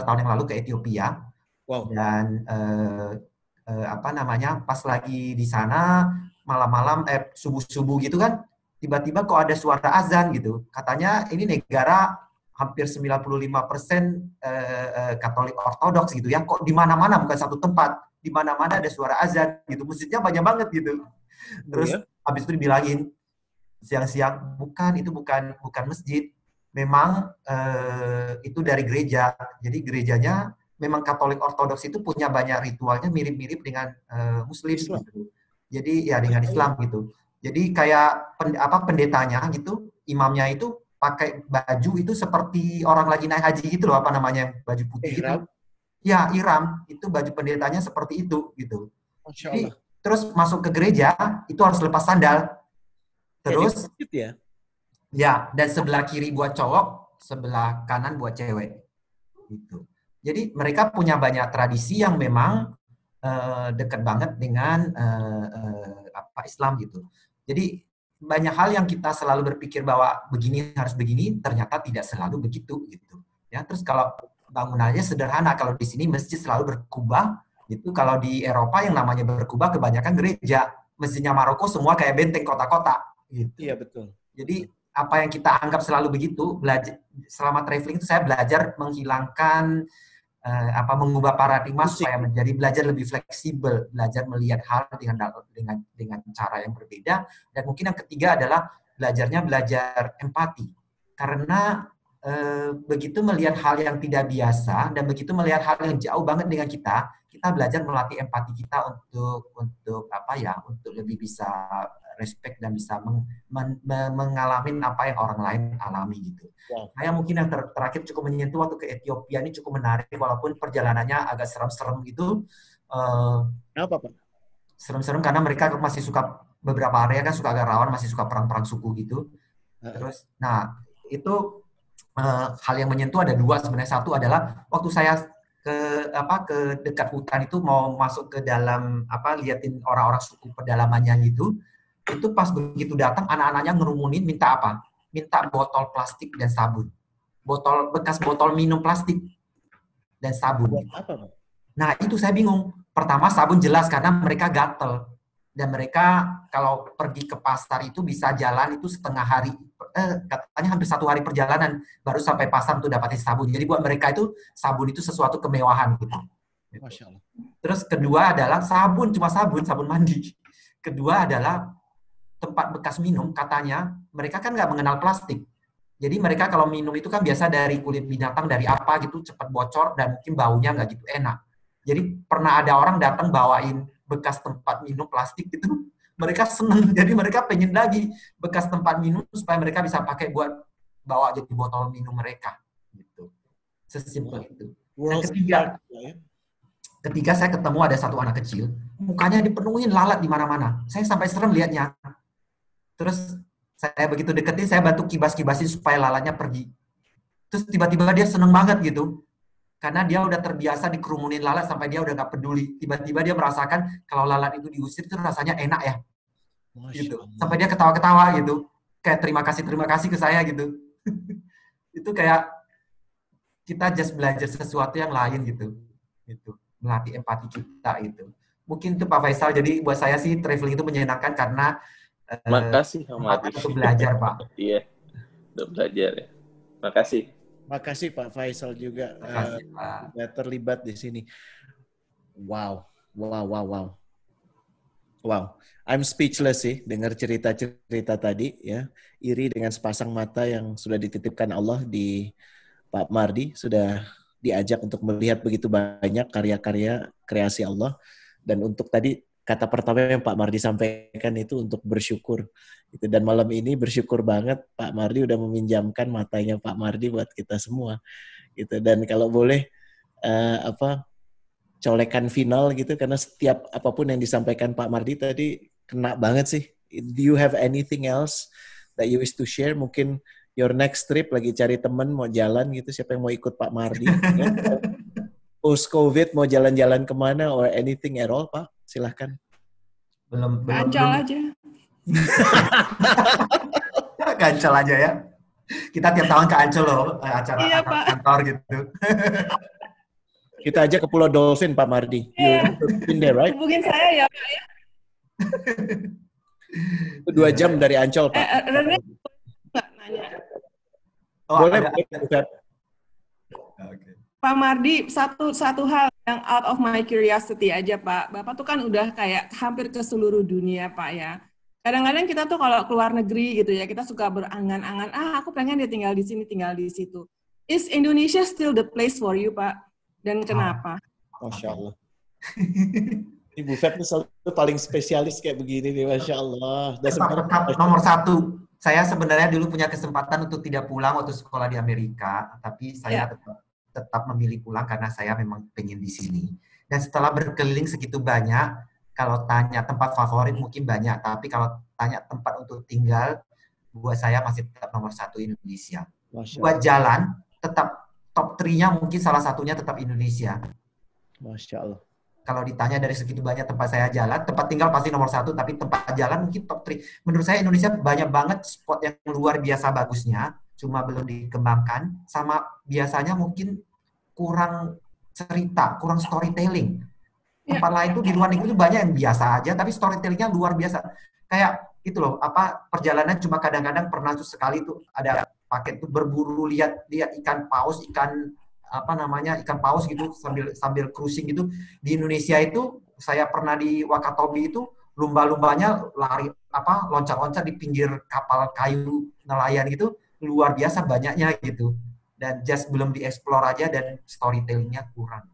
tahun yang lalu ke Ethiopia. Wow. Dan pas lagi di sana malam-malam subuh-subuh gitu kan, tiba-tiba kok ada suara azan gitu. Katanya ini negara hampir 95% Katolik Ortodoks gitu ya. Kok di mana-mana bukan satu tempat, di mana-mana ada suara azan gitu. Masjidnya banyak banget gitu. Terus habis itu dibilangin siang-siang, itu bukan masjid. memang itu dari gereja. Jadi gerejanya memang Katolik Ortodoks itu punya banyak ritualnya mirip-mirip dengan Muslim gitu. Jadi ya dengan Islam gitu. Jadi kayak pendetanya gitu, imamnya itu pakai baju itu seperti orang lagi naik haji gitu loh, apa namanya, baju putih gitu. Ya, ihram, itu baju pendetanya seperti itu gitu. Jadi, terus masuk ke gereja itu harus lepas sandal. Terus ya, dan sebelah kiri buat cowok, sebelah kanan buat cewek. Gitu. Jadi mereka punya banyak tradisi yang memang dekat banget dengan Islam gitu. Jadi banyak hal yang kita selalu berpikir bahwa begini harus begini, ternyata tidak selalu begitu gitu. Ya, terus kalau bangunannya sederhana, kalau di sini masjid selalu berkubah, gitu. Kalau di Eropa yang namanya berkubah kebanyakan gereja, masjidnya Maroko semua kayak benteng kota-kota. Gitu. Iya betul. Jadi apa yang kita anggap selalu begitu, belajar selama traveling itu saya belajar menghilangkan mengubah paradigma supaya menjadi belajar lebih fleksibel, belajar melihat hal dengan cara yang berbeda. Dan mungkin yang ketiga adalah belajar empati, karena begitu melihat hal yang tidak biasa dan begitu melihat hal yang jauh banget dengan kita belajar melatih empati kita untuk lebih bisa respect dan bisa mengalami apa yang orang lain alami gitu. Wow. Saya mungkin yang terakhir cukup menyentuh waktu ke Ethiopia ini cukup menarik walaupun perjalanannya agak serem-serem gitu. Kenapa Pak? Serem-serem karena mereka masih suka, beberapa area kan suka agak rawan, masih suka perang-perang suku gitu. Terus, nah itu hal yang menyentuh ada dua sebenarnya. Satu adalah waktu saya ke dekat hutan itu mau masuk ke dalam liatin orang-orang suku pedalamannya gitu. Itu pas begitu datang anak-anaknya ngerumunin minta apa? Minta botol plastik dan sabun. Bekas botol minum plastik dan sabun. Apa? Nah, itu saya bingung. Pertama sabun jelas karena mereka gatel. Dan mereka kalau pergi ke pasar itu bisa jalan itu setengah hari. Katanya hampir 1 hari perjalanan baru sampai pasar untuk dapatin sabun. Jadi buat mereka itu sabun itu sesuatu kemewahan gitu. Masya Allah. Terus kedua adalah sabun mandi. Kedua adalah tempat bekas minum, katanya mereka kan nggak mengenal plastik. Jadi mereka kalau minum itu kan biasa dari kulit binatang, dari apa gitu, cepat bocor dan mungkin baunya nggak gitu enak. Jadi pernah ada orang datang bawain bekas tempat minum plastik gitu, mereka seneng. Jadi mereka pengen lagi bekas tempat minum supaya mereka bisa pakai buat bawa jadi botol minum mereka. Gitu. Sesimpel itu. Dan ketiga saya ketemu ada satu anak kecil, mukanya dipenuhin lalat di mana-mana. Saya sampai serem lihatnya. Terus saya begitu deketin, saya bantu kibas-kibasin supaya lalatnya pergi. Terus tiba-tiba dia seneng banget gitu. Karena dia udah terbiasa dikerumunin lalat sampai dia udah gak peduli. Tiba-tiba dia merasakan kalau lalat itu diusir itu rasanya enak ya. Gitu. Sampai dia ketawa-ketawa gitu. Kayak terima kasih ke saya gitu. Itu kayak kita just belajar sesuatu yang lain gitu. Melatih empati kita itu. Mungkin itu Pak Faisal. Jadi buat saya sih traveling itu menyenangkan karena makasih Pak Mardi. Untuk belajar, Pak. Iya, udah belajar ya. Makasih. Makasih Pak Faisal juga terlibat di sini. Wow. I'm speechless sih dengar cerita-cerita tadi ya. Iri dengan sepasang mata yang sudah dititipkan Allah di Pak Mardi, sudah diajak untuk melihat begitu banyak karya-karya kreasi Allah. Dan untuk tadi kata pertama yang Pak Mardi sampaikan itu untuk bersyukur. Gitu. Dan malam ini bersyukur banget Pak Mardi udah meminjamkan matanya Pak Mardi buat kita semua. Gitu. Dan kalau boleh colekan final gitu, karena setiap apapun yang disampaikan Pak Mardi tadi kena banget sih. Do you have anything else that you wish to share? Mungkin your next trip lagi cari teman mau jalan gitu, siapa yang mau ikut Pak Mardi? Ya? Post-COVID mau jalan-jalan kemana or anything at all, Pak? Silahkan. Belum. Ancol aja. Ancol aja ya. Kita tiap tahun ke Ancol loh, acara kantor gitu. Kita aja ke Pulau Dolphin, Pak Mardi. You've been there, right? Hubungin saya ya, Pak ya. 2 jam dari Ancol, Pak. Rene nggak nanya. Boleh. Pak Mardi, satu hal yang out of my curiosity aja, Pak. Bapak tuh kan udah kayak hampir ke seluruh dunia, Pak ya. kadang-kadang kita tuh kalau keluar negeri gitu ya, kita suka berangan-angan, aku pengen dia tinggal di sini, tinggal di situ. Is Indonesia still the place for you, Pak? Dan kenapa? Masya Allah. Ibu Feb ini selalu paling spesialis kayak begini nih, Masya Allah. Tetap nomor satu. Saya sebenarnya dulu punya kesempatan untuk tidak pulang waktu sekolah di Amerika, tapi saya tetap memilih pulang karena saya memang pengen di sini. Dan setelah berkeliling segitu banyak, kalau tanya tempat favorit mungkin banyak, tapi kalau tanya tempat untuk tinggal, buat saya masih tetap nomor satu Indonesia. Buat jalan, tetap top 3-nya mungkin salah satunya tetap Indonesia. Masya Allah. Kalau ditanya dari segitu banyak tempat saya jalan, tempat tinggal pasti nomor satu, tapi tempat jalan mungkin top 3. Menurut saya Indonesia banyak banget spot yang luar biasa bagusnya, cuma belum dikembangkan, sama biasanya mungkin kurang cerita, kurang storytelling. Tempat lain tuh di luar negeri itu banyak yang biasa aja, tapi storytellingnya luar biasa. Kayak itu loh, perjalanan cuma kadang-kadang pernah tuh sekali tuh ada paket tuh berburu lihat ikan paus, ikan paus gitu sambil cruising gitu. Di Indonesia itu saya pernah di Wakatobi itu lumba-lumbanya lari loncat-loncat di pinggir kapal kayu nelayan gitu, luar biasa banyaknya gitu. Dan just belum dieksplor aja dan storytellingnya kurang.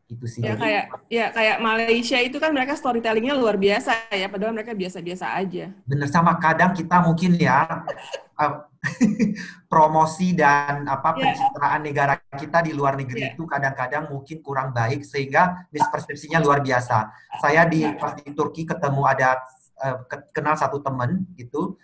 Itu sih. Kayak Malaysia itu kan mereka storytellingnya luar biasa ya, padahal mereka biasa-biasa aja. Bener, sama kadang kita mungkin ya promosi dan pencitraan negara kita di luar negeri itu kadang-kadang mungkin kurang baik sehingga mispersepsinya luar biasa. Saya pas di Turki ketemu kenal satu teman gitu,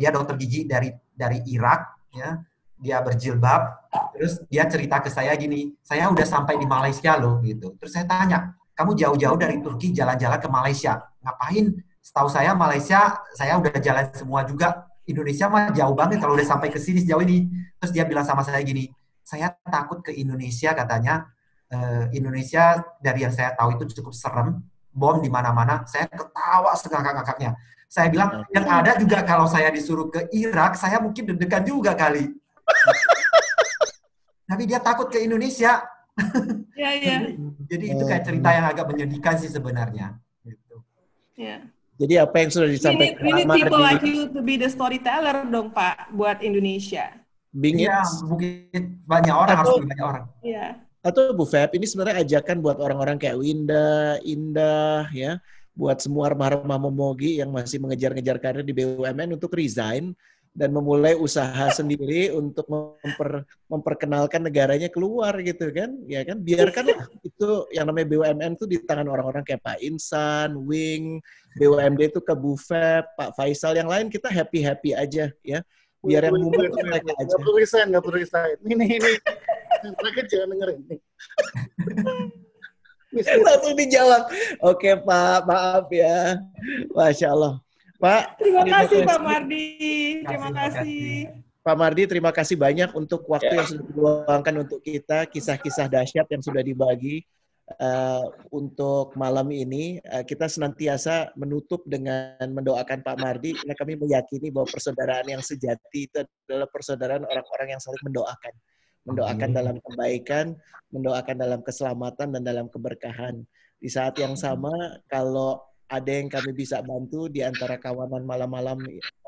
dia dokter gigi dari Irak ya. Dia berjilbab, terus dia cerita ke saya gini, saya udah sampai di Malaysia loh, gitu. Terus saya tanya, kamu jauh-jauh dari Turki jalan-jalan ke Malaysia, ngapain? Setahu saya Malaysia, saya udah jalan semua juga. Indonesia mah jauh banget kalau udah sampai ke sini sejauh ini. Terus dia bilang sama saya gini, saya takut ke Indonesia katanya, Indonesia dari yang saya tahu itu cukup serem, bom di mana-mana. Saya ketawa segagak-gagaknya. Saya bilang, yang ada juga kalau saya disuruh ke Irak, saya mungkin deg-degan juga kali. Tapi dia takut ke Indonesia. Iya. Jadi itu kayak cerita yang agak menyedihkan sih sebenarnya. Gitu. Yeah. Jadi apa yang sudah disampaikan We need people like you to be the storyteller dong Pak, buat Indonesia. Iya, mungkin banyak orang, harus banyak orang. Iya. Atau Bu Feb, ini sebenarnya ajakan buat orang-orang kayak Winda, Indah, ya, buat semua remah-remah momogi yang masih mengejar-ngejar karir di BUMN untuk resign dan memulai usaha sendiri untuk memperkenalkan negaranya keluar gitu kan, ya kan, biarkanlah itu yang namanya BUMN itu di tangan orang-orang kayak Pak Insan, Wing, BUMD itu ke Bu Feb, Pak Faisal, yang lain kita happy aja ya, biar yang mumet mereka aja. Nggak perlu resign. Ini mereka jangan dengerin nih. Langsung dijawab. Oke Pak, maaf ya, Masya Allah. Pak, terima kasih Pak Mardi. Terima kasih. Pak Mardi, terima kasih banyak untuk waktu yang sudah diluangkan untuk kita, kisah-kisah dahsyat yang sudah dibagi untuk malam ini. Kita senantiasa menutup dengan mendoakan Pak Mardi, karena kami meyakini bahwa persaudaraan yang sejati itu adalah persaudaraan orang-orang yang saling mendoakan. Mendoakan dalam kebaikan, mendoakan dalam keselamatan, dan dalam keberkahan. Di saat yang sama, kalau ada yang kami bisa bantu di antara kawanan malam-malam,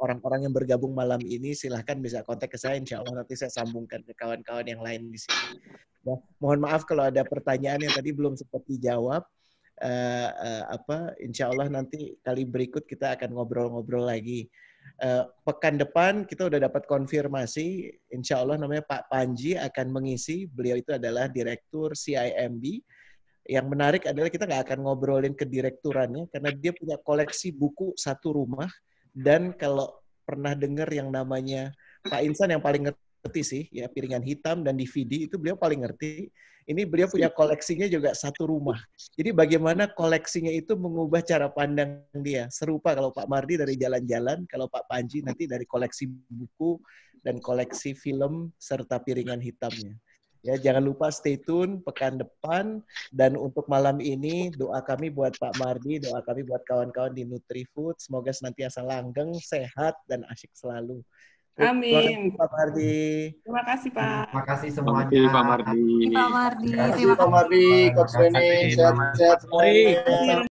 orang-orang yang bergabung malam ini, silahkan bisa kontak ke saya. Insya Allah nanti saya sambungkan ke kawan-kawan yang lain di sini. Ya, mohon maaf kalau ada pertanyaan yang tadi belum sempat dijawab. Insya Allah nanti kali berikut kita akan ngobrol-ngobrol lagi. Pekan depan kita udah dapat konfirmasi, insya Allah namanya Pak Panji akan mengisi. Beliau itu adalah Direktur CIMB. Yang menarik adalah kita nggak akan ngobrolin ke direkturannya karena dia punya koleksi buku satu rumah. Dan kalau pernah dengar yang namanya Pak Insan yang paling ngerti sih, ya piringan hitam dan DVD itu beliau paling ngerti. Ini beliau punya koleksinya juga satu rumah. Jadi bagaimana koleksinya itu mengubah cara pandang dia. Serupa kalau Pak Mardi dari jalan-jalan, kalau Pak Panji nanti dari koleksi buku dan koleksi film serta piringan hitamnya. Ya, jangan lupa stay tune pekan depan. Dan untuk malam ini doa kami buat Pak Mardi, doa kami buat kawan-kawan di NutriFood. Semoga senantiasa langgeng, sehat, dan asyik selalu. Amin. Terima kasih Pak Mardi. Terima kasih Pak. Terima kasih semuanya. Terima kasih Pak Mardi. Pak Mardi. Terima kasih Pak Mardi, Coach Reni, sehat-sehat semuanya.